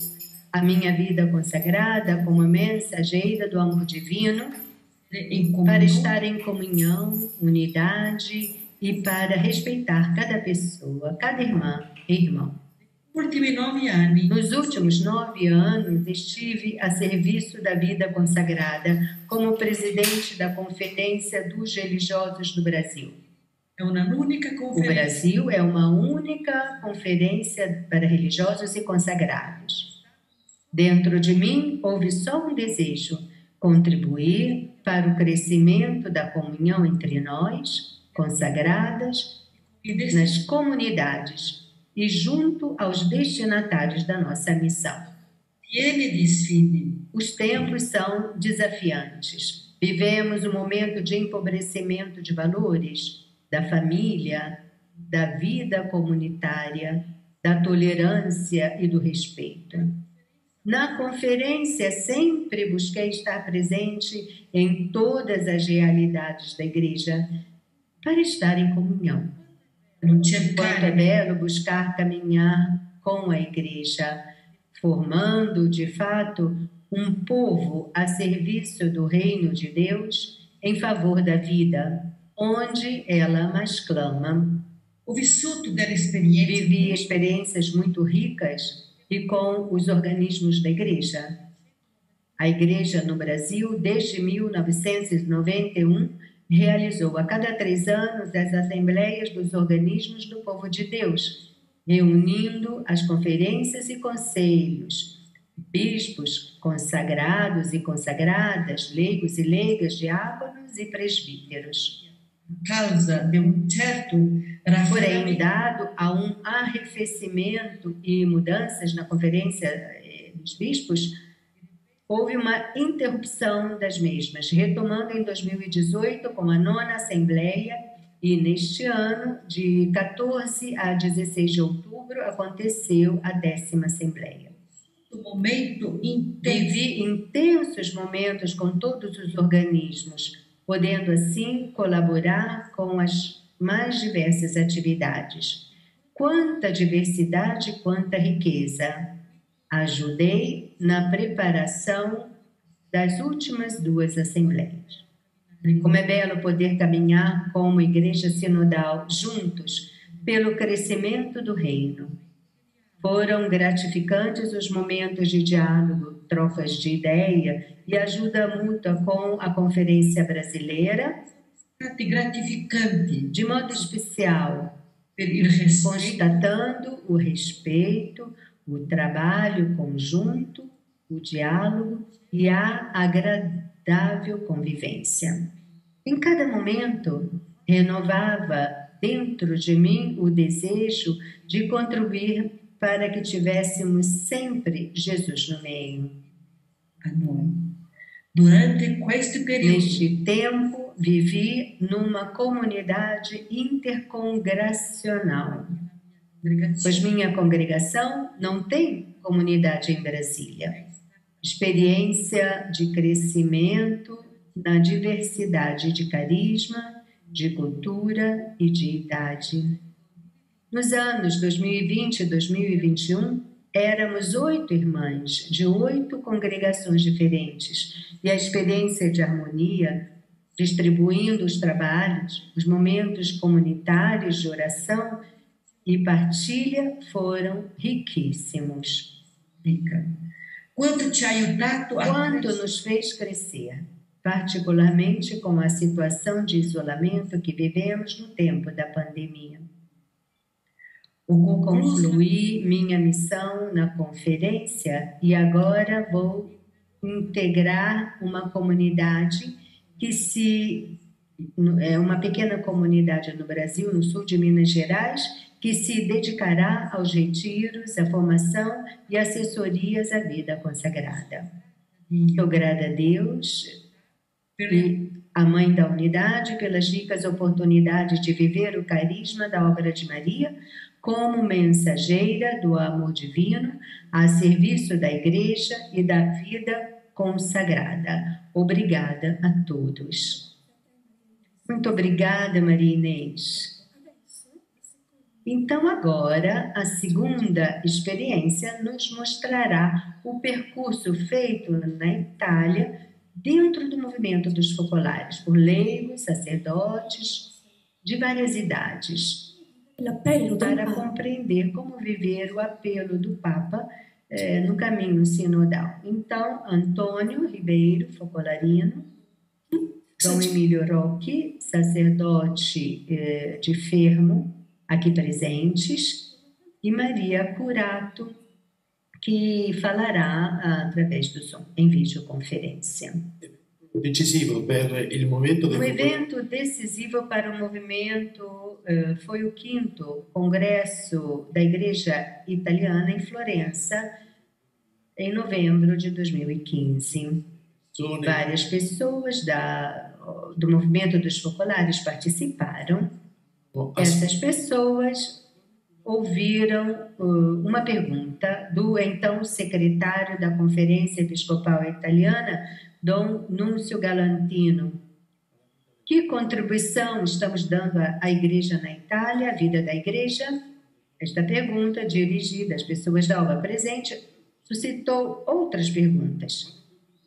a minha vida consagrada como mensageira do amor divino, para estar em comunhão, unidade e para respeitar cada pessoa, cada irmã e irmão. Nos últimos 9 anos, estive a serviço da vida consagrada como presidente da Conferência dos Religiosos do Brasil. O Brasil é uma única conferência para religiosos e consagrados. Dentro de mim, houve só um desejo: contribuir para o crescimento da comunhão entre nós, consagradas, nas comunidades e junto aos destinatários da nossa missão. Os tempos são desafiantes. Vivemos um momento de empobrecimento de valores, da família, da vida comunitária, da tolerância e do respeito. Na conferência, sempre busquei estar presente em todas as realidades da igreja para estar em comunhão. Quanto é belo buscar caminhar com a igreja, formando, de fato, um povo a serviço do reino de Deus em favor da vida, onde ela mais clama. Vivi experiências muito ricas e com os organismos da igreja. A igreja no Brasil, desde 1991, realizou a cada 3 anos as assembleias dos organismos do povo de Deus, reunindo as conferências e conselhos, bispos consagrados e consagradas, leigos e leigas, diáconos e presbíteros. Porém, dado a um arrefecimento e mudanças na conferência dos bispos, houve uma interrupção das mesmas, retomando em 2018 com a 9ª Assembleia e neste ano, de 14 a 16 de outubro, aconteceu a 10ª Assembleia. Vivi intensos momentos com todos os organismos, podendo assim colaborar com as mais diversas atividades. Quanta diversidade, quanta riqueza! Ajudei na preparação das últimas 2 assembleias. Como é belo poder caminhar como igreja sinodal juntos pelo crescimento do reino. Foram gratificantes os momentos de diálogo, trocas de ideia e ajuda mútua com a Conferência Brasileira, de modo especial, constatando o respeito, o trabalho conjunto, o diálogo e a agradável convivência. Em cada momento, renovava dentro de mim o desejo de contribuir para que tivéssemos sempre Jesus no meio. Neste tempo, vivi numa comunidade intercongregacional, pois minha congregação não tem comunidade em Brasília. Experiência de crescimento na diversidade de carisma, de cultura e de idade. Nos anos 2020 e 2021, éramos 8 irmãs de 8 congregações diferentes e a experiência de harmonia, distribuindo os trabalhos, os momentos comunitários de oração e partilha foram riquíssimos. Quanto nos fez crescer, particularmente com a situação de isolamento que vivemos no tempo da pandemia. Concluí minha missão na conferência e agora vou integrar uma comunidade uma pequena comunidade no Brasil, no sul de Minas Gerais, que se dedicará aos retiros, à formação e assessorias à vida consagrada. Eu grado a Deus e a Mãe da Unidade pelas ricas oportunidades de viver o carisma da obra de Maria como mensageira do amor divino a serviço da Igreja e da vida consagrada. Obrigada a todos. Muito obrigada, Maria Inês. Então, agora, a segunda experiência nos mostrará o percurso feito na Itália dentro do movimento dos focolares, por leigos, sacerdotes de várias idades, para compreender como viver o apelo do Papa no caminho sinodal. Então, Antônio Ribeiro, focolarino, Dom Emílio Rocchi, sacerdote de Fermo, aqui presentes, e Maria Curato, que falará através do som, em videoconferência. Decisivo per il movimento O evento decisivo para o movimento foi o 5º Congresso da Igreja Italiana em Florença, em novembro de 2015. Várias pessoas do movimento dos focolares participaram. Essas pessoas ouviram uma pergunta do então secretário da Conferência Episcopal Italiana, Dom Núncio Galantino. Que contribuição estamos dando à Igreja na Itália, à vida da Igreja? Esta pergunta, dirigida às pessoas da obra presente, suscitou outras perguntas.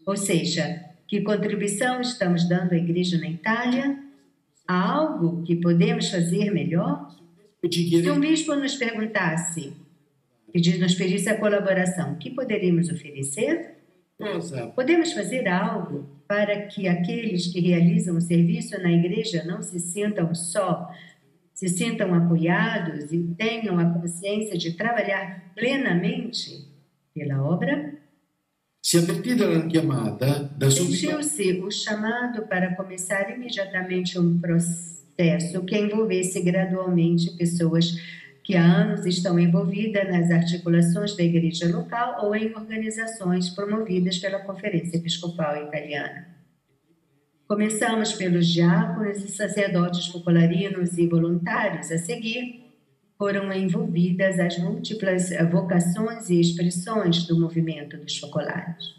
Ou seja, que contribuição estamos dando à Igreja na Itália? Há algo que podemos fazer melhor? Se um bispo nos perguntasse, nos pedisse a colaboração, o que poderíamos oferecer? Podemos fazer algo para que aqueles que realizam o serviço na igreja não se sintam só, se sintam apoiados e tenham a consciência de trabalhar plenamente pela obra? Si avvertita la chiamata da subito. Sentiu-se o chamado para começar imediatamente um processo que envolvesse gradualmente pessoas que há anos estão envolvidas nas articulações da igreja local ou em organizações promovidas pela Conferência Episcopal Italiana. Começamos pelos diáconos e sacerdotes focolarinos e voluntários. A seguir, foram envolvidas as múltiplas vocações e expressões do movimento dos focolares.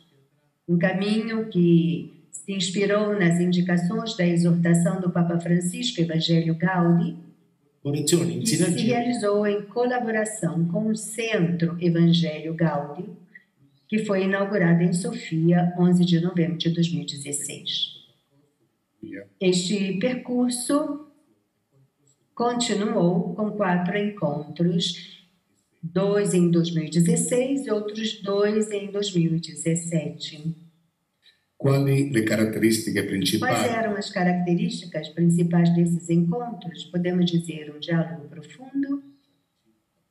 Um caminho que se inspirou nas indicações da exortação do Papa Francisco, Evangelho Gaudium, que se realizou em colaboração com o Centro Evangelho Gaudium, que foi inaugurado em Sofia, 11 de novembro de 2016. Este percurso continuou com 4 encontros, 2 em 2016 e outros 2 em 2017. Quali le caratteristiche principali? Quais eram as características principais desses encontros? Podemos dizer um diálogo profundo,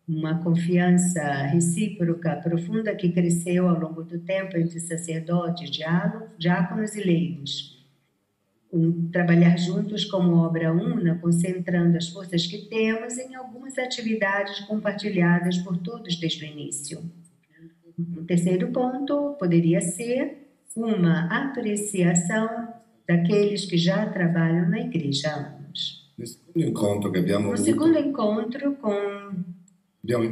uma confiança recíproca profunda que cresceu ao longo do tempo entre sacerdotes, diáconos e leigos. Trabalhar juntos como obra una, concentrando as forças que temos em algumas atividades compartilhadas por todos desde o início. Um terceiro ponto poderia ser uma apreciação daqueles que já trabalham na igreja há anos. No segundo encontro,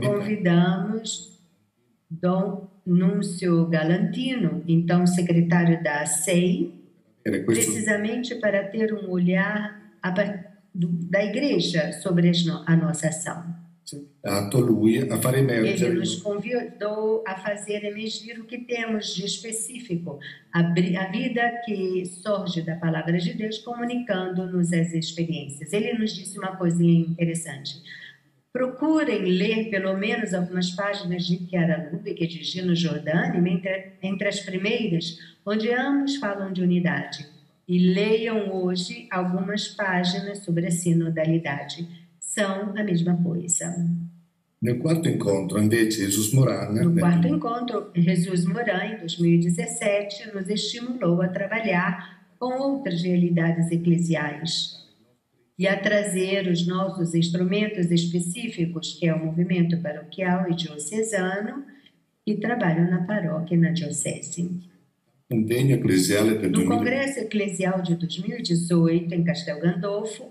convidamos Dom Núncio Galantino, então secretário da SEI, precisamente para ter um olhar da igreja sobre a nossa ação. Ele nos convidou a fazer emergir o que temos de específico, a vida que surge da palavra de Deus, comunicando-nos as experiências. Ele nos disse uma coisinha interessante. Procurem ler pelo menos algumas páginas de Chiara Lubick e de Gino Giordani, entre as primeiras, onde ambos falam de unidade. E leiam hoje algumas páginas sobre a sinodalidade. São a mesma coisa. No quarto encontro, Jesus Moran, em 2017, nos estimulou a trabalhar com outras realidades eclesiais e a trazer os nossos instrumentos específicos, que é o movimento paroquial e diocesano, que trabalham na paróquia e na diocese. No Congresso Eclesial de 2018, em Castel Gandolfo,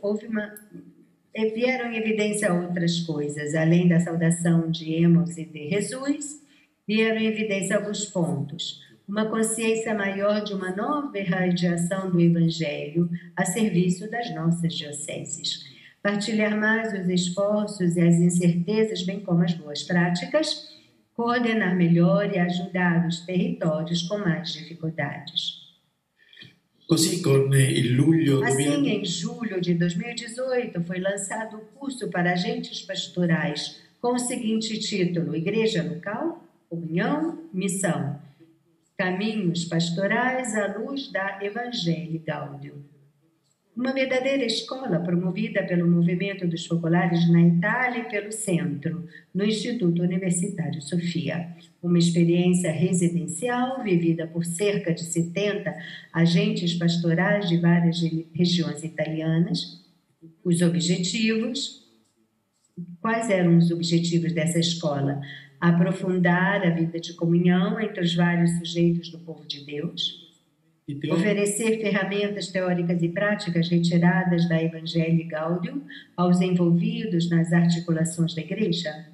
vieram em evidência outras coisas. Além da saudação de Emos e de Jesus, vieram em evidência alguns pontos. Uma consciência maior de uma nova irradiação do Evangelho a serviço das nossas dioceses. Partilhar mais os esforços e as incertezas, bem como as boas práticas, coordenar melhor e ajudar os territórios com mais dificuldades. Assim, em julho de 2018, foi lançado o curso para agentes pastorais com o seguinte título: Igreja Local, Comunhão, Missão. Caminhos pastorais à luz da Evangelii Gaudium. Uma verdadeira escola promovida pelo movimento dos focolares na Itália e pelo Centro, no Instituto Universitário Sofia. Uma experiência residencial vivida por cerca de 70 agentes pastorais de várias regiões italianas. Os objetivos. Quais eram os objetivos dessa escola? Aprofundar a vida de comunhão entre os vários sujeitos do povo de Deus. Oferecer ferramentas teóricas e práticas retiradas da Evangelii Gaudium aos envolvidos nas articulações da Igreja.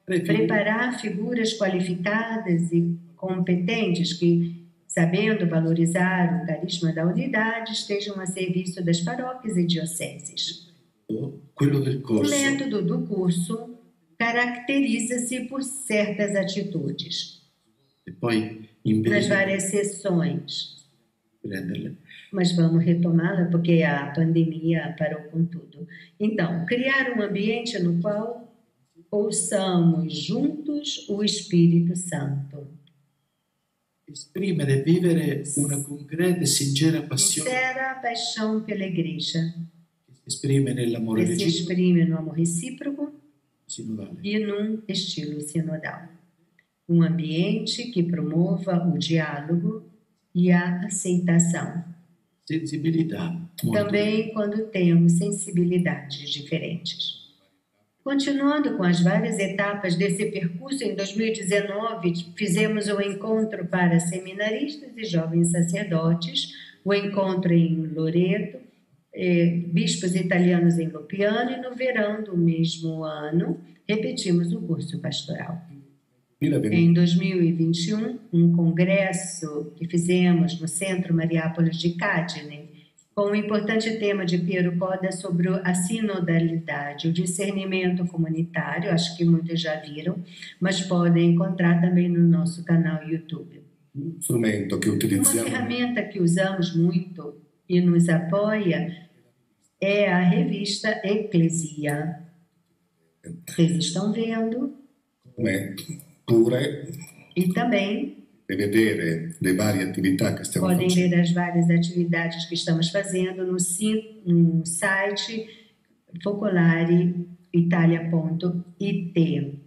Preparar figuras qualificadas e competentes que, sabendo valorizar o carisma da unidade, estejam a serviço das paróquias e dioceses. O método do curso caracteriza-se por certas atitudes. Nas várias sessões. Mas vamos retomá-la porque a pandemia parou com tudo. Então, criar um ambiente no qual ouçamos juntos o Espírito Santo. Esprimere e vivere una concreta e sincera passione. Sincera paixão pela Igreja. Si esprime nell'amore que se exprime no amor recíproco sinodale. E num estilo sinodal. Um ambiente que promova o diálogo e a aceitação. Sensibilità. Também quando temos sensibilidades diferentes. Continuando com as várias etapas desse percurso, em 2019 fizemos um encontro para seminaristas e jovens sacerdotes, o encontro em Loreto, bispos italianos em Lopiano, e no verão do mesmo ano repetimos o curso pastoral. Em 2021, um congresso que fizemos no Centro Mariápolis de Cadine, com o importante tema de Piero Coda sobre a sinodalidade, o discernimento comunitário, acho que muitos já viram, mas podem encontrar também no nosso canal YouTube. Uma ferramenta que usamos muito e nos apoia é a revista Eclesia. Vocês estão vendo? E também podem ler as várias atividades que estamos fazendo no site focolareitalia.it.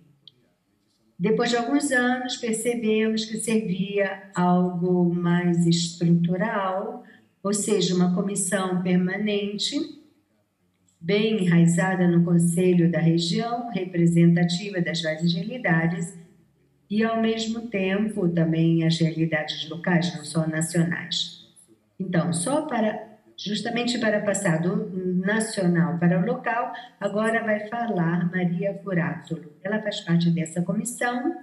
Depois de alguns anos, percebemos que servia algo mais estrutural, ou seja, uma comissão permanente, bem enraizada no Conselho da Região, representativa das várias realidades, e, ao mesmo tempo, também as realidades locais, não só nacionais. Então, justamente para passar do nacional para o local, agora vai falar Maria Curattolo. Ela faz parte dessa comissão,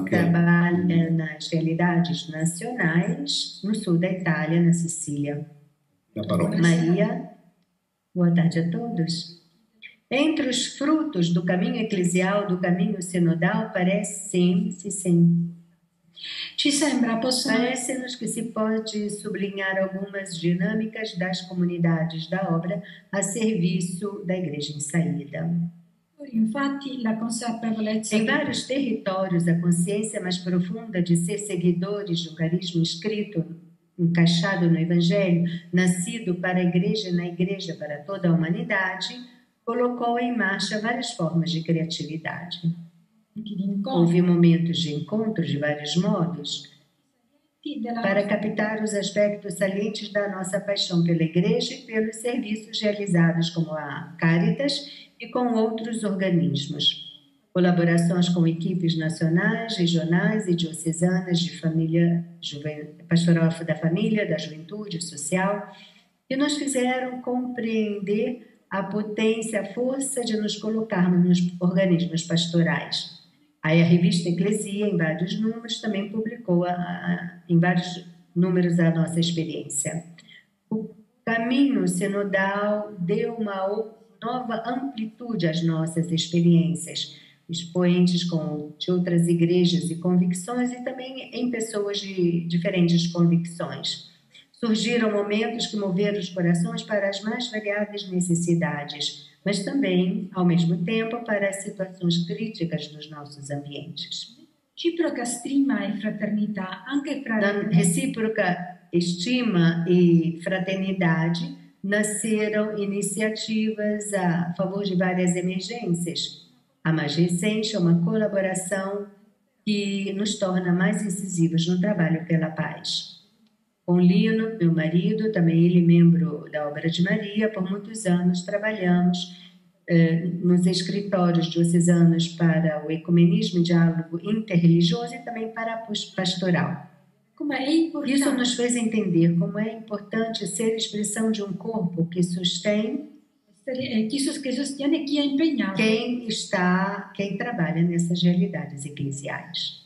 trabalha nas realidades nacionais, no sul da Itália, na Sicília. Maria, boa tarde a todos. Entre os frutos do caminho eclesial, do caminho sinodal, parece-nos que se pode sublinhar algumas dinâmicas das comunidades da obra a serviço da Igreja em saída. Em vários territórios, a consciência mais profunda de ser seguidores de um carisma escrito, encaixado no Evangelho, nascido para a Igreja e na Igreja para toda a humanidade, colocou em marcha várias formas de criatividade. Houve momentos de encontro de vários modos para captar os aspectos salientes da nossa paixão pela Igreja e pelos serviços realizados como a Caritas e com outros organismos. Colaborações com equipes nacionais, regionais e diocesanas de família, pastoral da família, da juventude, social, que nos fizeram compreender a potência, a força de nos colocarmos nos organismos pastorais. Aí a revista Eclesia, em vários números, também publicou em vários números a nossa experiência. O caminho sinodal deu uma nova amplitude às nossas experiências, expoentes de outras igrejas e convicções e também em pessoas de diferentes convicções. Surgiram momentos que moveram os corações para as mais variadas necessidades, mas também, ao mesmo tempo, para as situações críticas dos nossos ambientes. Recíproca estima e fraternità, anche fra... Recíproca estima e fraternidade nasceram iniciativas a favor de várias emergências. A mais recente é uma colaboração que nos torna mais incisivos no trabalho pela paz. Com Lino, meu marido, também ele membro da Obra de Maria, por muitos anos trabalhamos nos escritórios diocesanos para o ecumenismo e diálogo interreligioso e também para a pastoral. Isso nos fez entender como é importante ser expressão de um corpo que sustém quem trabalha nessas realidades eclesiais.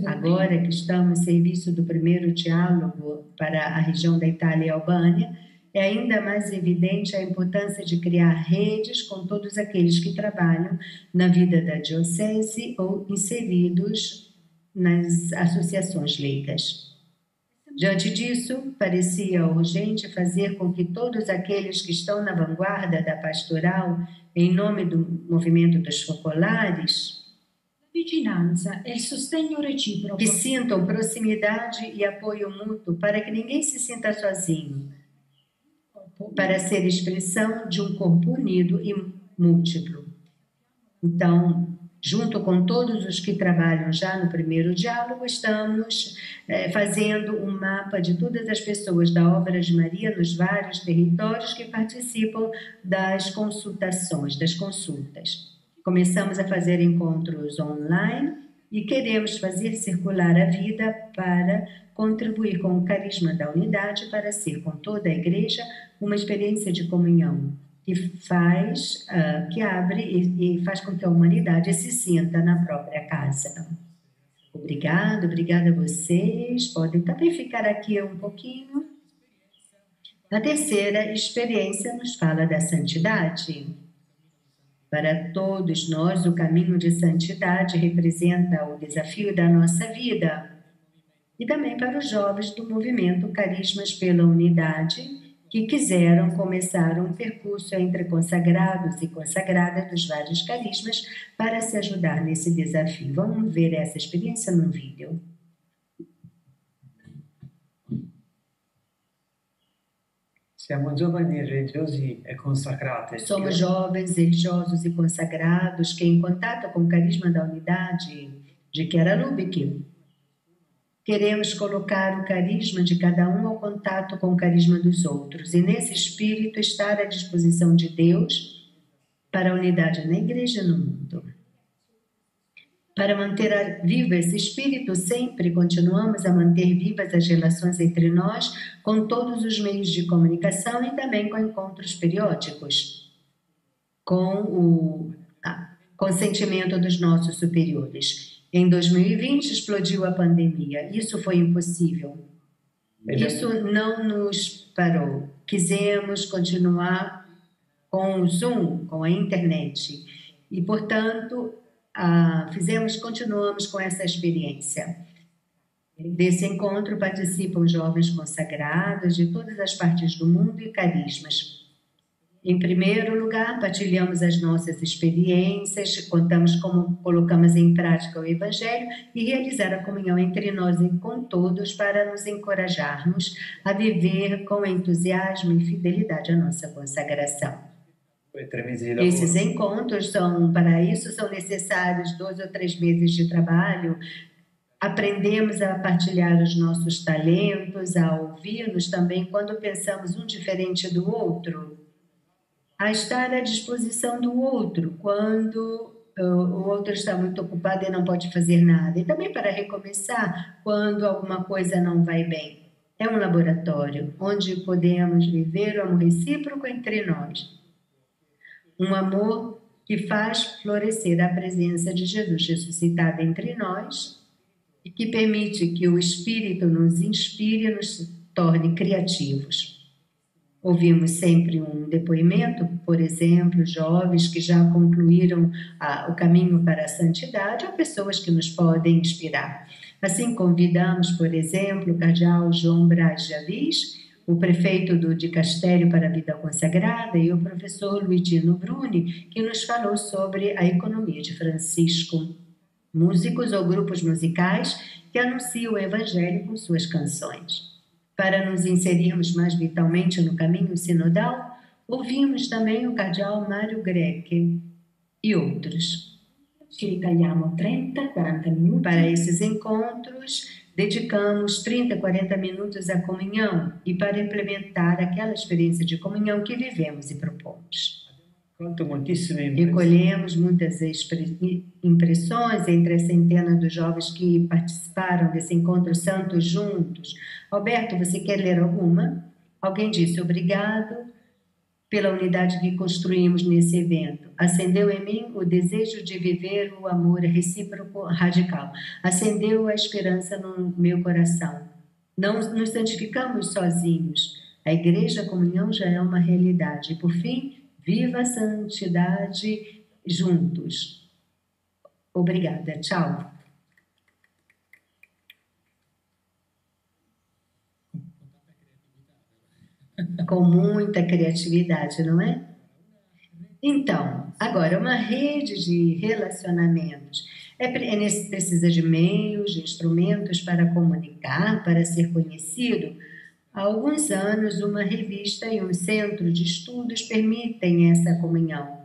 Agora que estamos em serviço do primeiro diálogo para a região da Itália e Albânia, é ainda mais evidente a importância de criar redes com todos aqueles que trabalham na vida da diocese ou inseridos nas associações leigas. Diante disso, parecia urgente fazer com que todos aqueles que estão na vanguarda da pastoral, em nome do movimento dos focolares, que sintam proximidade e apoio mútuo para que ninguém se sinta sozinho, para ser expressão de um corpo unido e múltiplo. Então, junto com todos os que trabalham já no primeiro diálogo, estamos fazendo um mapa de todas as pessoas da Obra de Maria nos vários territórios que participam das consultações, das consultas. Começamos a fazer encontros online e queremos fazer circular a vida para contribuir com o carisma da unidade para ser, com toda a Igreja, uma experiência de comunhão que abre e faz com que a humanidade se sinta na própria casa. Obrigada a vocês. Podem também ficar aqui um pouquinho. A terceira experiência nos fala da santidade. Para todos nós, o caminho de santidade representa o desafio da nossa vida. E também para os jovens do movimento Carismas pela Unidade, que quiseram começar um percurso entre consagrados e consagradas dos vários carismas para se ajudar nesse desafio. Vamos ver essa experiência num vídeo. Somos jovens religiosos e consagrados que, em contato com o carisma da unidade de Chiara Lubich, queremos colocar o carisma de cada um ao contato com o carisma dos outros e, nesse espírito, estar à disposição de Deus para a unidade na Igreja e no mundo. Para manter vivo esse espírito, sempre continuamos a manter vivas as relações entre nós com todos os meios de comunicação e também com encontros periódicos, com o consentimento dos nossos superiores. Em 2020 explodiu a pandemia. Isso foi impossível. Isso não nos parou. Quisemos continuar com o Zoom, com a internet. E, portanto, continuamos com essa experiência. Desse encontro participam jovens consagrados de todas as partes do mundo e carismas. Em primeiro lugar, partilhamos as nossas experiências, contamos como colocamos em prática o Evangelho e realizar a comunhão entre nós e com todos para nos encorajarmos a viver com entusiasmo e fidelidade a nossa consagração. Esses encontros são necessários 2 ou 3 meses de trabalho. Aprendemos a partilhar os nossos talentos, a ouvir-nos também quando pensamos um diferente do outro, a estar à disposição do outro quando o outro está muito ocupado e não pode fazer nada. E também para recomeçar quando alguma coisa não vai bem. É um laboratório onde podemos viver o amor recíproco entre nós. Um amor que faz florescer a presença de Jesus ressuscitado entre nós e que permite que o Espírito nos inspire e nos torne criativos. Ouvimos sempre um depoimento, por exemplo, jovens que já concluíram o caminho para a santidade ou pessoas que nos podem inspirar. Assim, convidamos, por exemplo, o cardeal João Braz Javis, o prefeito do Dicastério para a Vida Consagrada, e o professor Luigino Bruni, que nos falou sobre a economia de Francisco. Músicos ou grupos musicais que anunciam o Evangelho com suas canções. Para nos inserirmos mais vitalmente no caminho sinodal, ouvimos também o cardeal Mário Greco e outros. Para esses encontros, dedicamos 30, 40 minutos à comunhão e para implementar aquela experiência de comunhão que vivemos e propomos. Recolhemos muitas impressões entre a centena dos jovens que participaram desse encontro santo juntos. Alberto, você quer ler alguma? Alguém disse: obrigado pela unidade que construímos nesse evento. Acendeu em mim o desejo de viver o amor recíproco radical. Acendeu a esperança no meu coração. Não nos santificamos sozinhos. A igreja, a comunhão já é uma realidade. E, por fim, viva a santidade juntos. Obrigada. Tchau. Com muita criatividade, não é? Então, agora, uma rede de relacionamentos. Precisa de meios, de instrumentos para comunicar, para ser conhecido. Há alguns anos, uma revista e um centro de estudos permitem essa comunhão.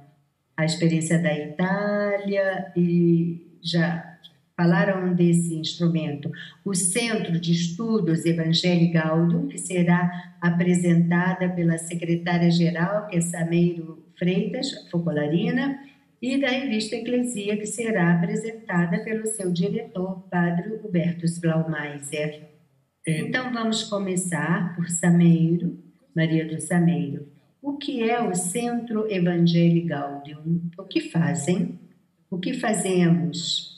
A experiência da Itália, e já falaram desse instrumento, o Centro de Estudos Evangelii Gaudium, que será apresentada pela secretária-geral, que é Sameiro Freitas, Focolarina, e da revista Eclesia, que será apresentada pelo seu diretor, Padre Hubertus Blaumeiser. Então, vamos começar por Sameiro, Maria do Sameiro. O que é o Centro Evangelii Gaudium? O que fazem? O que fazemos?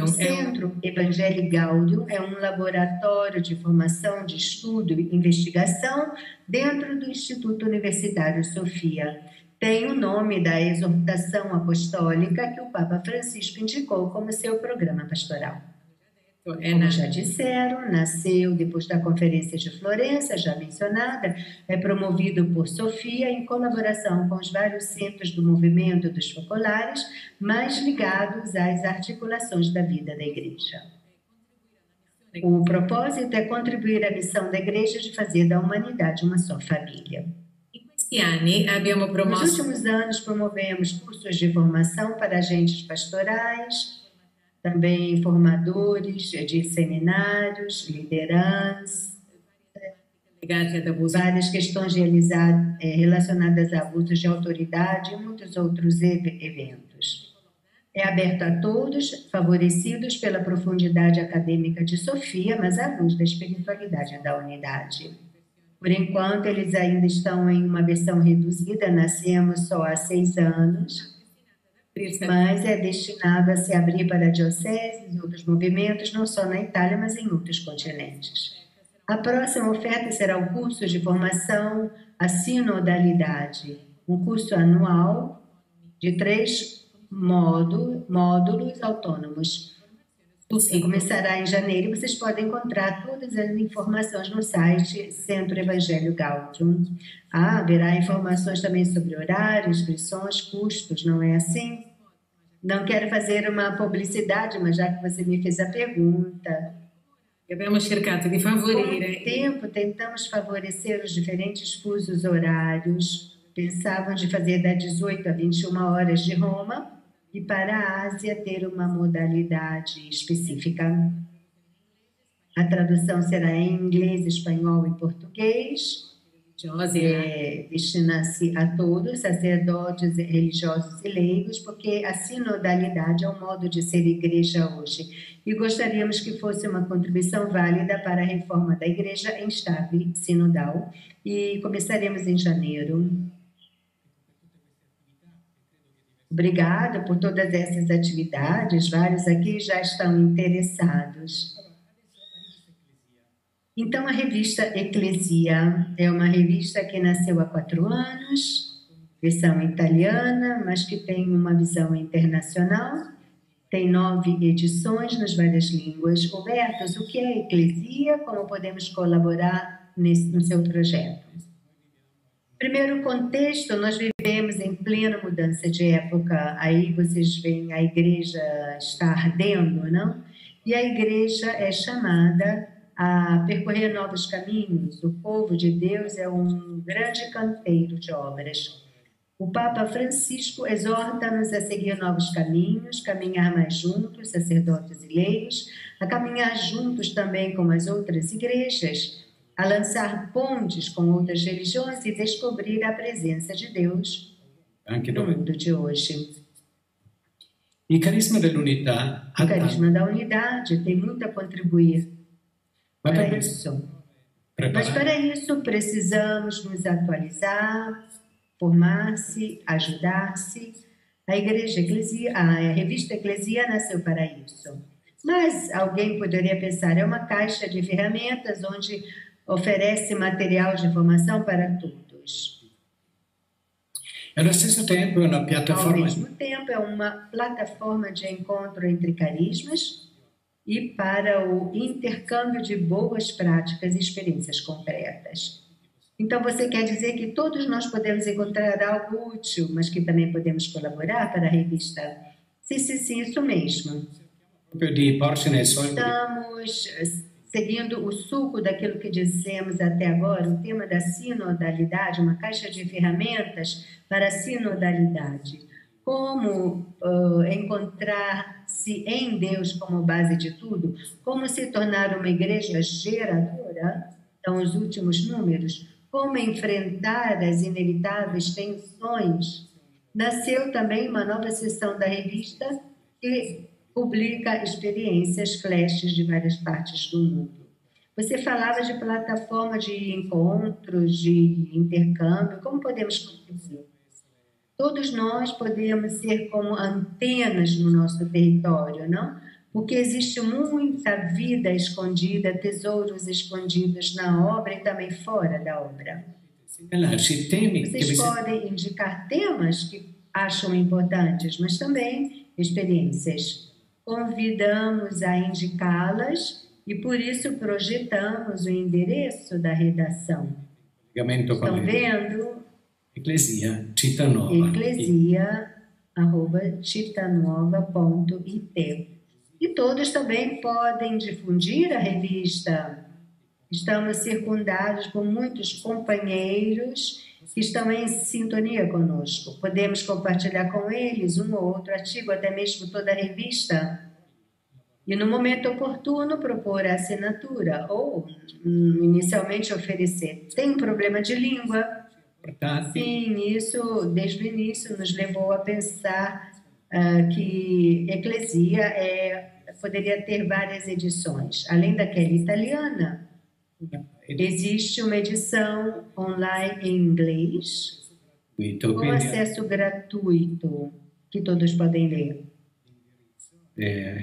O Centro Evangelii Gaudium é um laboratório de formação, de estudo e investigação dentro do Instituto Universitário Sofia. Tem o nome da exortação apostólica que o Papa Francisco indicou como seu programa pastoral. Como já disseram, nasceu depois da Conferência de Florença, já mencionada, é promovido por Sofia em colaboração com os vários centros do movimento dos focolares, mais ligados às articulações da vida da Igreja. O propósito é contribuir à missão da Igreja de fazer da humanidade uma só família. Nos últimos anos, promovemos cursos de formação para agentes pastorais, também formadores de seminários, lideranças, várias questões relacionadas a abusos de autoridade e muitos outros eventos. É aberto a todos, favorecidos pela profundidade acadêmica de Sofia, mas à luz da espiritualidade da unidade. Por enquanto, eles ainda estão em uma versão reduzida, nascemos só há 6 anos, mas é destinado a se abrir para dioceses e outros movimentos, não só na Itália, mas em outros continentes. A próxima oferta será o curso de formação à sinodalidade, um curso anual de 3 módulos autônomos. E começará em janeiro. Vocês podem encontrar todas as informações no site Centro Evangelii Gaudium. Haverá informações também sobre horários, inscrições, custos, não é assim? Não quero fazer uma publicidade, mas já que você me fez a pergunta... Abbiamo cercato di favorire... Com o tempo, tentamos favorecer os diferentes fusos horários. Pensavam de fazer das 18 a 21 horas de Roma, e para a Ásia ter uma modalidade específica. A tradução será em inglês, espanhol e português. Destina-se a todos, sacerdotes, religiosos e leigos, porque a sinodalidade é o modo de ser igreja hoje. E gostaríamos que fosse uma contribuição válida para a reforma da igreja em estado sinodal. E começaremos em janeiro. Obrigada por todas essas atividades, vários aqui já estão interessados. Então, a revista Eclesia é uma revista que nasceu há 4 anos, versão italiana, mas que tem uma visão internacional, tem 9 edições nas várias línguas. Roberto, o que é Eclesia? Como podemos colaborar no seu projeto? Primeiro contexto, nós vivemos em plena mudança de época. Aí vocês veem, a igreja está ardendo, não? E a igreja é chamada a percorrer novos caminhos. O povo de Deus é um grande canteiro de obras. O Papa Francisco exorta-nos a seguir novos caminhos, caminhar mais juntos, sacerdotes e leigos, a caminhar juntos também com as outras igrejas, a lançar pontes com outras religiões e descobrir a presença de Deus anche no dove. mundo de hoje. Il carisma dell'unità O carisma da unidade tem muito a contribuir para isso. Mas para isso precisamos nos atualizar, formar-se, ajudar-se. A revista Eclesia nasceu para isso. Mas alguém poderia pensar, é uma caixa de ferramentas onde oferece material de formação para todos. Allo stesso tempo è una Ao piattaforma mesmo tempo, é uma plataforma de encontro entre carismas e para o intercâmbio de boas práticas e experiências concretas. Então, você quer dizer que todos nós podemos encontrar algo útil, mas que também podemos colaborar para a revista? Sim, isso mesmo. di porsi nel solco di Estamos seguindo o suco daquilo que dissemos até agora, o tema da sinodalidade, uma caixa de ferramentas para a sinodalidade. Como encontrar-se em Deus como base de tudo, como se tornar uma igreja geradora, são os últimos números, como enfrentar as inevitáveis tensões. Nasceu também uma nova seção da revista que publica experiências, flashes de várias partes do mundo. Você falava de plataforma de encontros, de intercâmbio, como podemos contribuir? Todos nós podemos ser como antenas no nosso território, não? Porque existe muita vida escondida, tesouros escondidos na obra e também fora da obra. Vocês podem indicar temas que acham importantes, mas também experiências. Convidamos a indicá-las e, por isso, projetamos o endereço da redação. Estão vendo? Eclesia, Città eclesia@cittanuova.it. E todos também podem difundir a revista. Estamos circundados por muitos companheiros que estão em sintonia conosco. Podemos compartilhar com eles um ou outro artigo, até mesmo toda a revista. E no momento oportuno propor a assinatura ou inicialmente oferecer. Tem um problema de língua? Sim, isso desde o início nos levou a pensar que Eclesia poderia ter várias edições. Além daquela italiana, existe uma edição online em inglês com acesso gratuito que todos podem ler.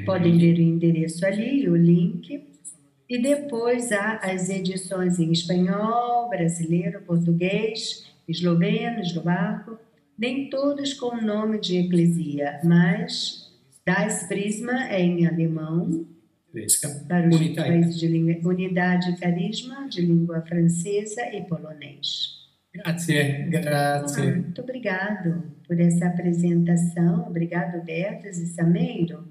Podem ver o endereço ali, o link. E depois há as edições em espanhol, brasileiro, português, esloveno, eslovaco, nem todos com o nome de Eclesia, mas Das Prisma é em alemão, para os países de língua, Unidade e Carisma, de língua francesa e polonês. Grazie. Muito obrigado por essa apresentação. Obrigado, Bertas e Sameiro.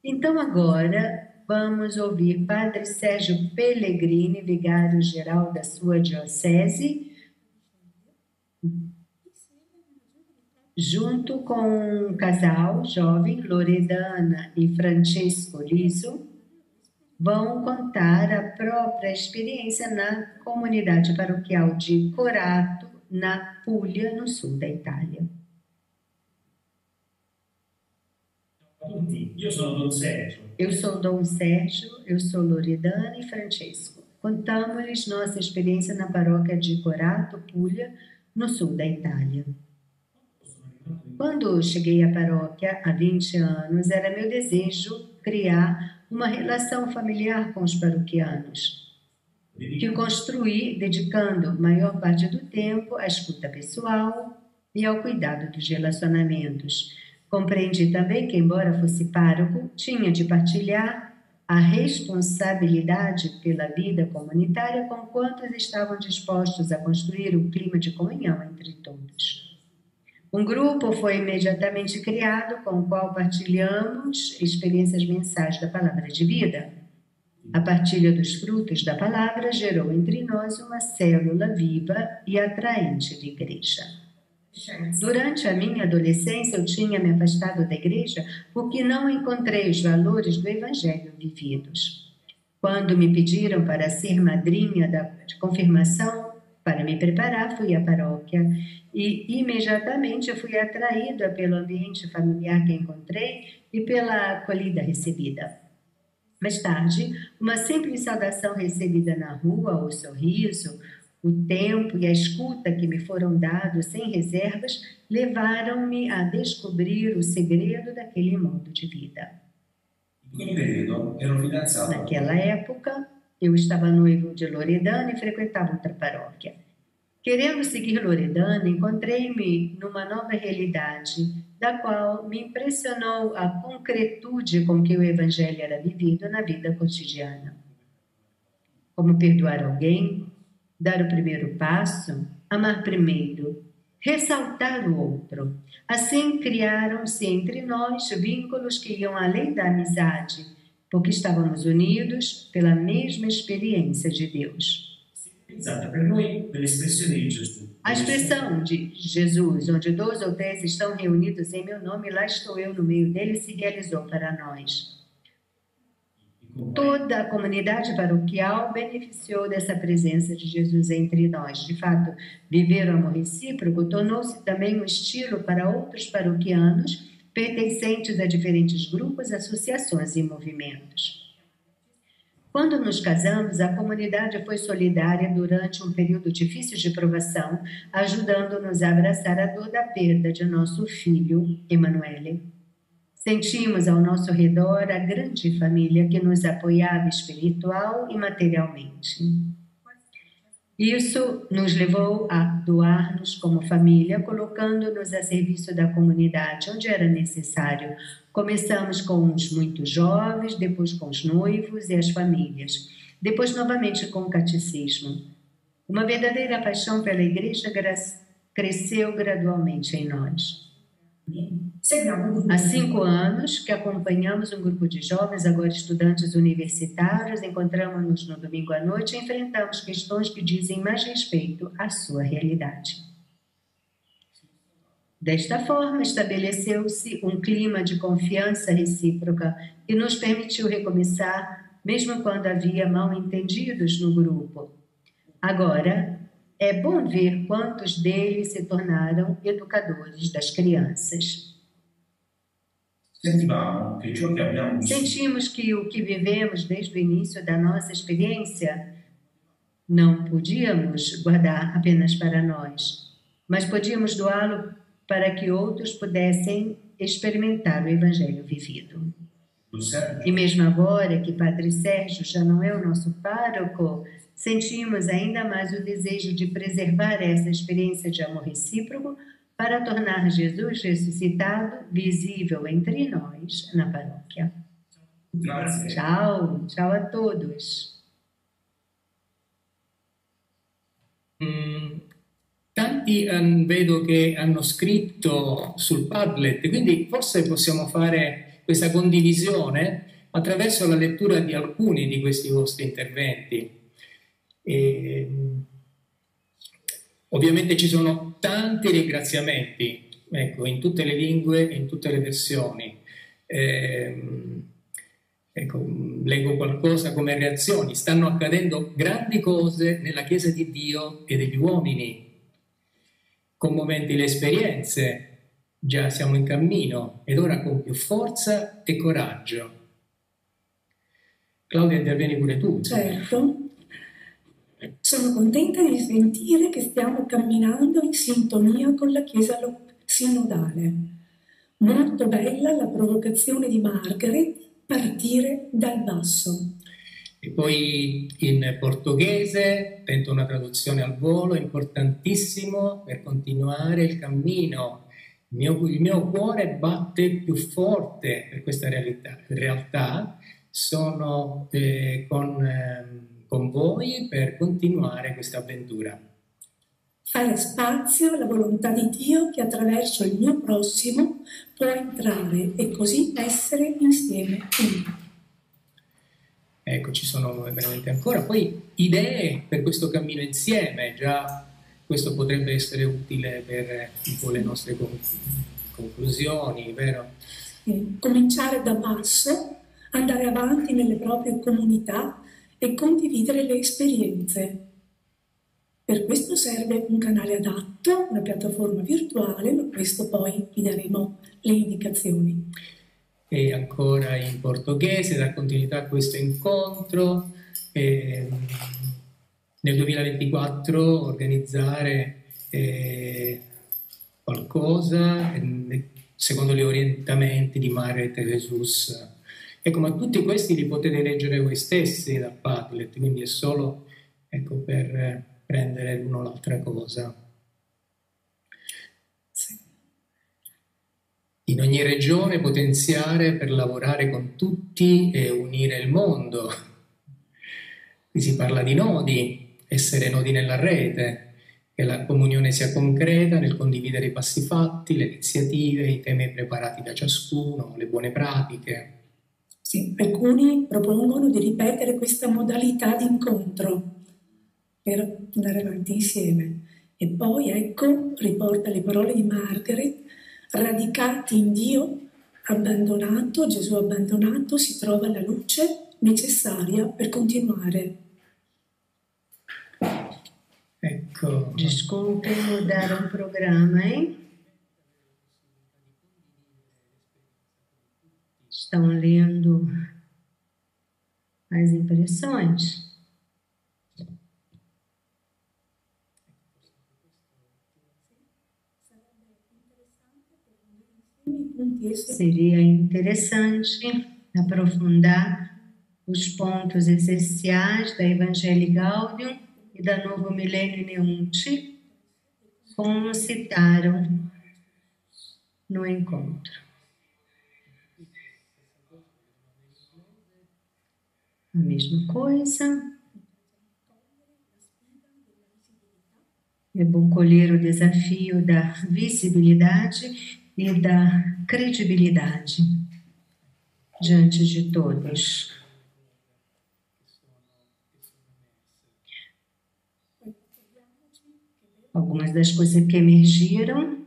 Então, agora, vamos ouvir Padre Sérgio Pellegrini, vigário-geral da sua diocese, junto com um casal jovem, Loredana e Francesco Riso, vão contar a própria experiência na comunidade paroquial de Corato, na Puglia, no sul da Itália. Eu sou Dom Sérgio. Eu sou Dom Sérgio, eu sou Loredana e Francesco. Contamos-lhes nossa experiência na paróquia de Corato, Puglia, no sul da Itália. Quando cheguei à paróquia, há 20 anos, era meu desejo criar uma relação familiar com os paroquianos, que construí dedicando a maior parte do tempo à escuta pessoal e ao cuidado dos relacionamentos. Compreendi também que, embora fosse pároco, tinha de partilhar a responsabilidade pela vida comunitária com quantos estavam dispostos a construir um clima de comunhão entre todos. Um grupo foi imediatamente criado com o qual partilhamos experiências mensais da palavra de vida. A partilha dos frutos da palavra gerou entre nós uma célula viva e atraente de igreja. Durante a minha adolescência, eu tinha me afastado da igreja porque não encontrei os valores do evangelho vividos. Quando me pediram para ser madrinha de confirmação, Para me preparar, fui à paróquia e imediatamente fui atraída pelo ambiente familiar que encontrei e pela acolhida recebida. Mais tarde, uma simples saudação recebida na rua, o sorriso, o tempo e a escuta que me foram dados sem reservas levaram-me a descobrir o segredo daquele modo de vida. Naquela época, eu estava noivo de Loredana e frequentava outra paróquia. Querendo seguir Loredana, encontrei-me numa nova realidade, da qual me impressionou a concretude com que o Evangelho era vivido na vida cotidiana. Como perdoar alguém, dar o primeiro passo, amar primeiro, ressaltar o outro. Assim criaram-se entre nós vínculos que iam além da amizade, porque estávamos unidos pela mesma experiência de Deus. A expressão de Jesus, onde 2 ou 3 estão reunidos em meu nome, lá estou eu no meio deles, se realizou para nós. Toda a comunidade paroquial beneficiou dessa presença de Jesus entre nós. De fato, viver o amor recíproco tornou-se também um estilo para outros paroquianos pertencentes a diferentes grupos, associações e movimentos. Quando nos casamos, a comunidade foi solidária durante um período difícil de provação, ajudando-nos a abraçar a dor da perda de nosso filho, Emanuele. Sentimos ao nosso redor a grande família que nos apoiava espiritual e materialmente. Isso nos levou a doar-nos como família, colocando-nos a serviço da comunidade onde era necessário. Começamos com os muito jovens, depois com os noivos e as famílias, depois novamente com o catecismo. Uma verdadeira paixão pela igreja cresceu gradualmente em nós. Há 5 anos que acompanhamos um grupo de jovens, agora estudantes universitários, encontramos-nos no domingo à noite e enfrentamos questões que dizem mais respeito à sua realidade. Desta forma, estabeleceu-se um clima de confiança recíproca e nos permitiu recomeçar, mesmo quando havia mal-entendidos no grupo. Agora, é bom ver quantos deles se tornaram educadores das crianças. Sentimos que o que vivemos desde o início da nossa experiência não podíamos guardar apenas para nós, mas podíamos doá-lo para que outros pudessem experimentar o Evangelho vivido. E mesmo agora que Padre Sérgio já não é o nosso pároco, sentimos ainda mais o desejo de preservar essa experiência de amor recíproco para tornar Jesus ressuscitado visível entre nós na paróquia. Tchau, tchau a todos. Tanti vedo che hanno scritto sul Padlet, quindi forse possiamo fare questa condivisione attraverso la lettura di alcuni di questi vostri interventi. Ovviamente ci sono tanti ringraziamenti, ecco, in tutte le lingue e in tutte le versioni. Ecco, leggo qualcosa come reazioni. Stanno accadendo grandi cose nella Chiesa di Dio e degli uomini. Commoventi le esperienze, già siamo in cammino ed ora con più forza e coraggio. Claudia, intervieni pure tu. Certo. Sono contenta di sentire che stiamo camminando in sintonia con la Chiesa sinodale. Molto bella la provocazione di Margaret, partire dal basso. E poi in portoghese, tento una traduzione al volo, importantissimo per continuare il cammino. Il mio cuore batte più forte per questa realtà. Sono con voi per continuare questa avventura. Fare spazio alla volontà di Dio che attraverso il mio prossimo può entrare e così essere insieme uniti. Ecco, ci sono veramente ancora poi idee per questo cammino insieme, già questo potrebbe essere utile per tipo, le nostre conclusioni, vero? Cominciare da basso, andare avanti nelle proprie comunità e condividere le esperienze. Per questo serve un canale adatto, una piattaforma virtuale, ma questo poi vi daremo le indicazioni. E ancora in portoghese, da continuità a questo incontro, nel 2024 organizzare qualcosa secondo gli orientamenti di Margaret e Jesus. Ecco, ma tutti questi li potete leggere voi stessi da Padlet, quindi è solo per prendere l'uno o l'altra cosa. Sì. In ogni regione potenziare per lavorare con tutti e unire il mondo. Qui si parla di nodi, essere nodi nella rete, che la comunione sia concreta nel condividere i passi fatti, le iniziative, i temi preparati da ciascuno, le buone pratiche. Sì, alcuni propongono di ripetere questa modalità di incontro per andare avanti insieme. E poi, ecco, riporta le parole di Margaret: radicati in Dio, abbandonato, Gesù abbandonato, si trova la luce necessaria per continuare. Ecco. Desculpe mudar um programa, hein? Estão lendo as impressões? Seria interessante aprofundar os pontos essenciais da Evangelii Gaudium e da Novo Milênio Neunte, como citaram no encontro. A mesma coisa. É bom colher o desafio da visibilidade e da credibilidade diante de todos. Algumas das coisas que emergiram,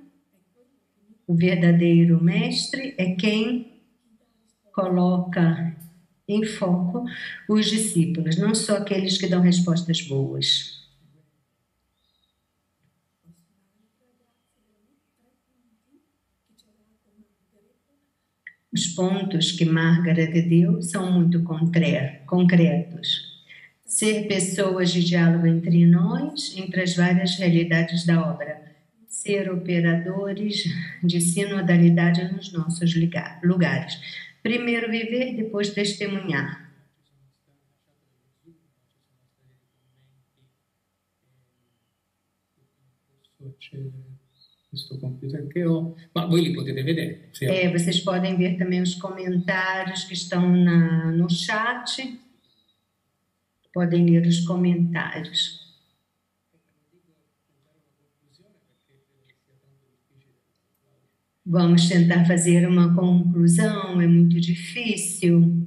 o verdadeiro mestre é quem coloca em foco os discípulos, não só aqueles que dão respostas boas. Os pontos que Margaret deu são muito concretos. Ser pessoas de diálogo entre nós, entre as várias realidades da obra. Ser operadores de sinodalidade nos nossos lugares. Primeiro viver, depois testemunhar. Questo computer che ho, ma voi li potete vedere. Vocês podem ver também os comentários que estão no chat. Podem ler os comentários. Vamos tentar fazer uma conclusão, é muito difícil,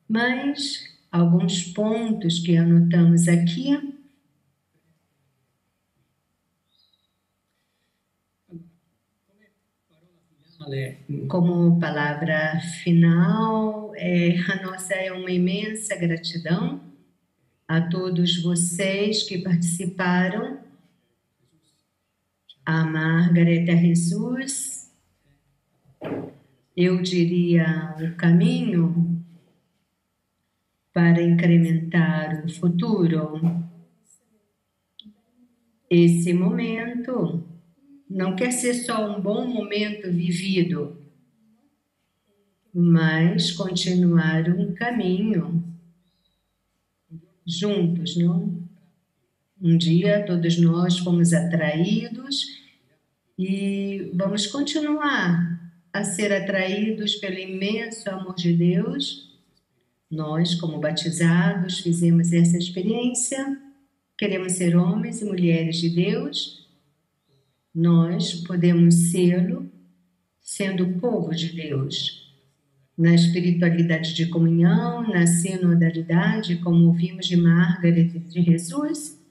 mas alguns pontos que anotamos aqui. Como palavra final, a nossa é uma imensa gratidão a todos vocês que participaram, a Margaret, a Jesus. Eu diria o caminho para incrementar o futuro. Esse momento não quer ser só um bom momento vivido, mas continuar um caminho juntos, não? Um dia todos nós fomos atraídos e vamos continuar a ser atraídos pelo imenso amor de Deus. Nós, como batizados, fizemos essa experiência. Queremos ser homens e mulheres de Deus. Nós podemos sê-lo sendo o povo de Deus. Na espiritualidade de comunhão, na sinodalidade, como ouvimos de Margaret e de Jesus,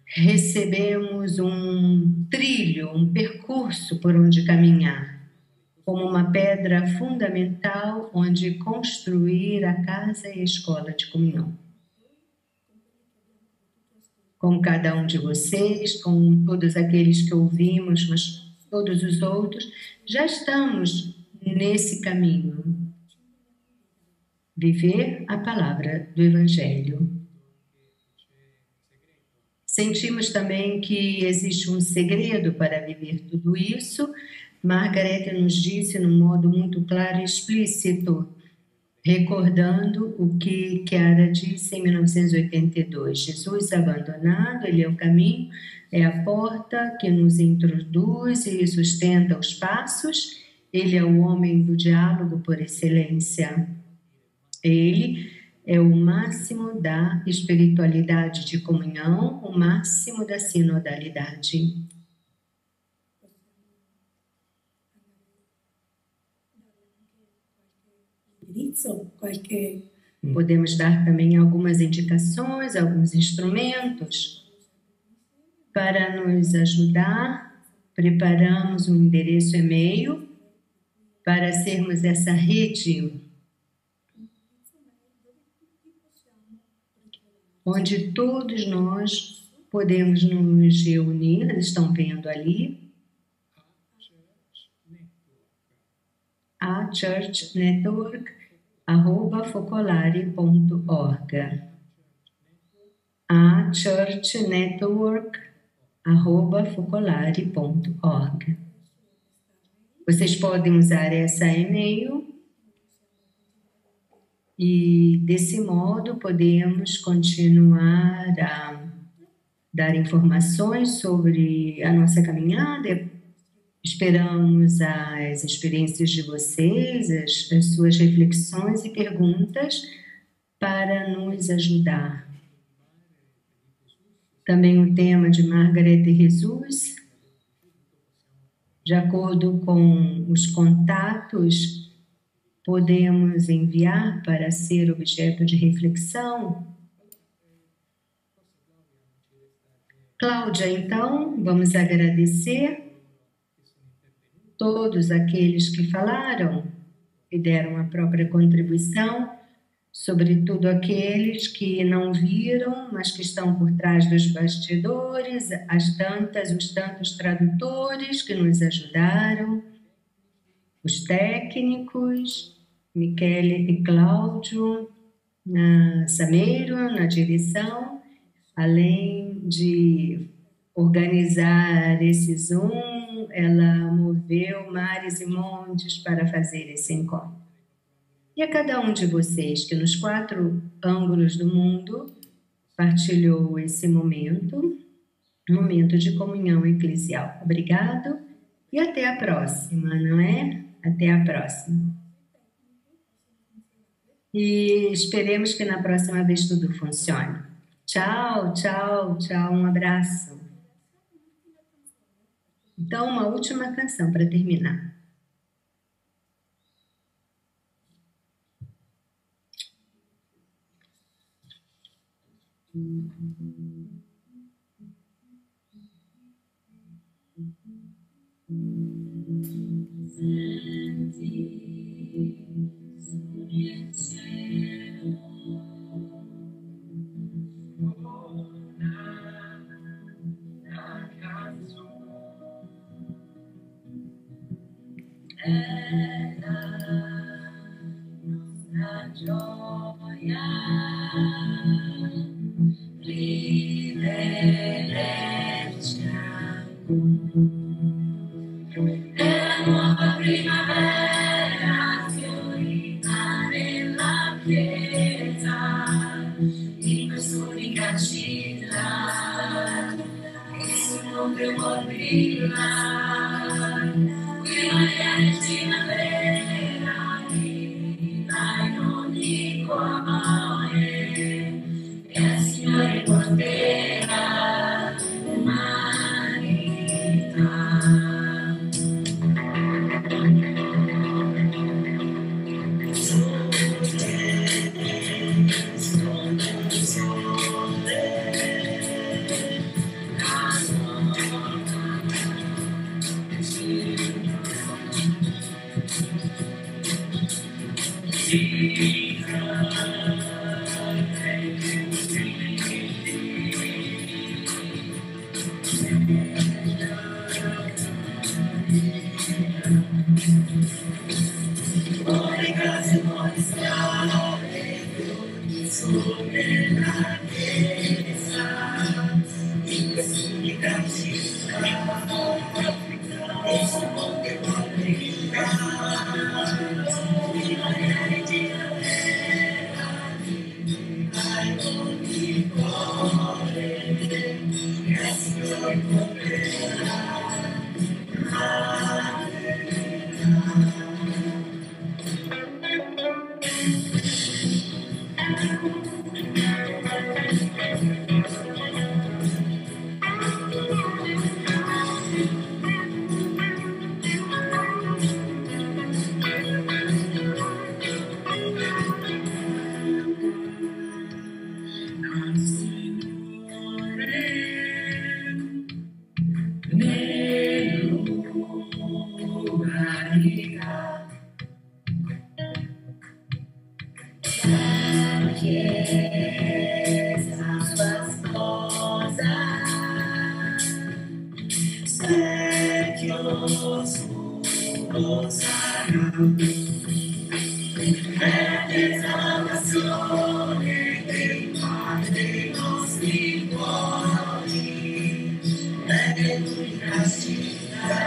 recebemos um trilho, um percurso por onde caminhar, como uma pedra fundamental onde construir a casa e a escola de comunhão. com cada um de vocês, com todos aqueles que ouvimos, mas todos os outros, já estamos nesse caminho. Viver a palavra do Evangelho. Sentimos também que existe um segredo para viver tudo isso. Margarete nos disse num modo muito claro e explícito, recordando o que Chiara disse em 1982. Jesus abandonado, ele é o caminho, é a porta que nos introduz e sustenta os passos. Ele é o homem do diálogo por excelência. Ele é o máximo da espiritualidade de comunhão, o máximo da sinodalidade. Podemos dar também algumas indicações, alguns instrumentos para nos ajudar. Preparamos um endereço e-mail para sermos essa rede onde todos nós podemos nos reunir. Eles estão vendo ali. A Church Network @focolare.org. A Church Network @focolare.org. Vocês podem usar essa e-mail e desse modo podemos continuar a dar informações sobre a nossa caminhada. Esperamos as experiências de vocês, as suas reflexões e perguntas para nos ajudar. Também o tema de Margarete Jesus, de acordo com os contatos, podemos enviar para ser objeto de reflexão. Cláudia, então, vamos agradecer todos aqueles que falaram e deram a própria contribuição, sobretudo aqueles que não viram, mas que estão por trás dos bastidores, os tantos tradutores que nos ajudaram, os técnicos, Michele e Cláudio, Sameiro na direção, além de organizar esse Zoom, ela moveu mares e montes para fazer esse encontro. E a cada um de vocês que nos 4 ângulos do mundo partilhou esse momento, um momento de comunhão eclesial. Obrigado e até a próxima, não é? Até a próxima. E esperemos que na próxima vez tudo funcione. Tchau, tchau, tchau, um abraço. Então, uma última canção para terminar. È la nostra gioia, rivederci è la nuova primavera, fiorita nella pietà, in quest'unica città, che sul mondo vuol brillare. Maria Regina vera, viva in ogni cuore, e al Signore porterà l'umanità. riposarà. È salvazione che parte dei nostri cuori, è l'unica città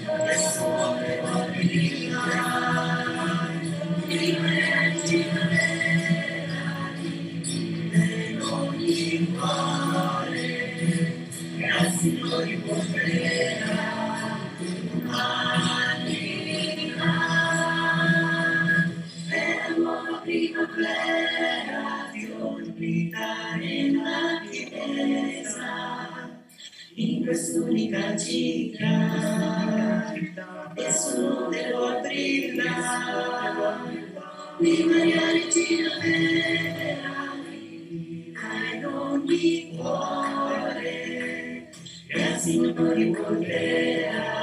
che sole vuol brillare, rimanenti in ogni cuore, e al Signore porterà. Primavera ti orbita nella chiesa, in quest'unica città, e solo devo brilla, di Maria Regina vera, in ogni cuore, e al Signore porterà.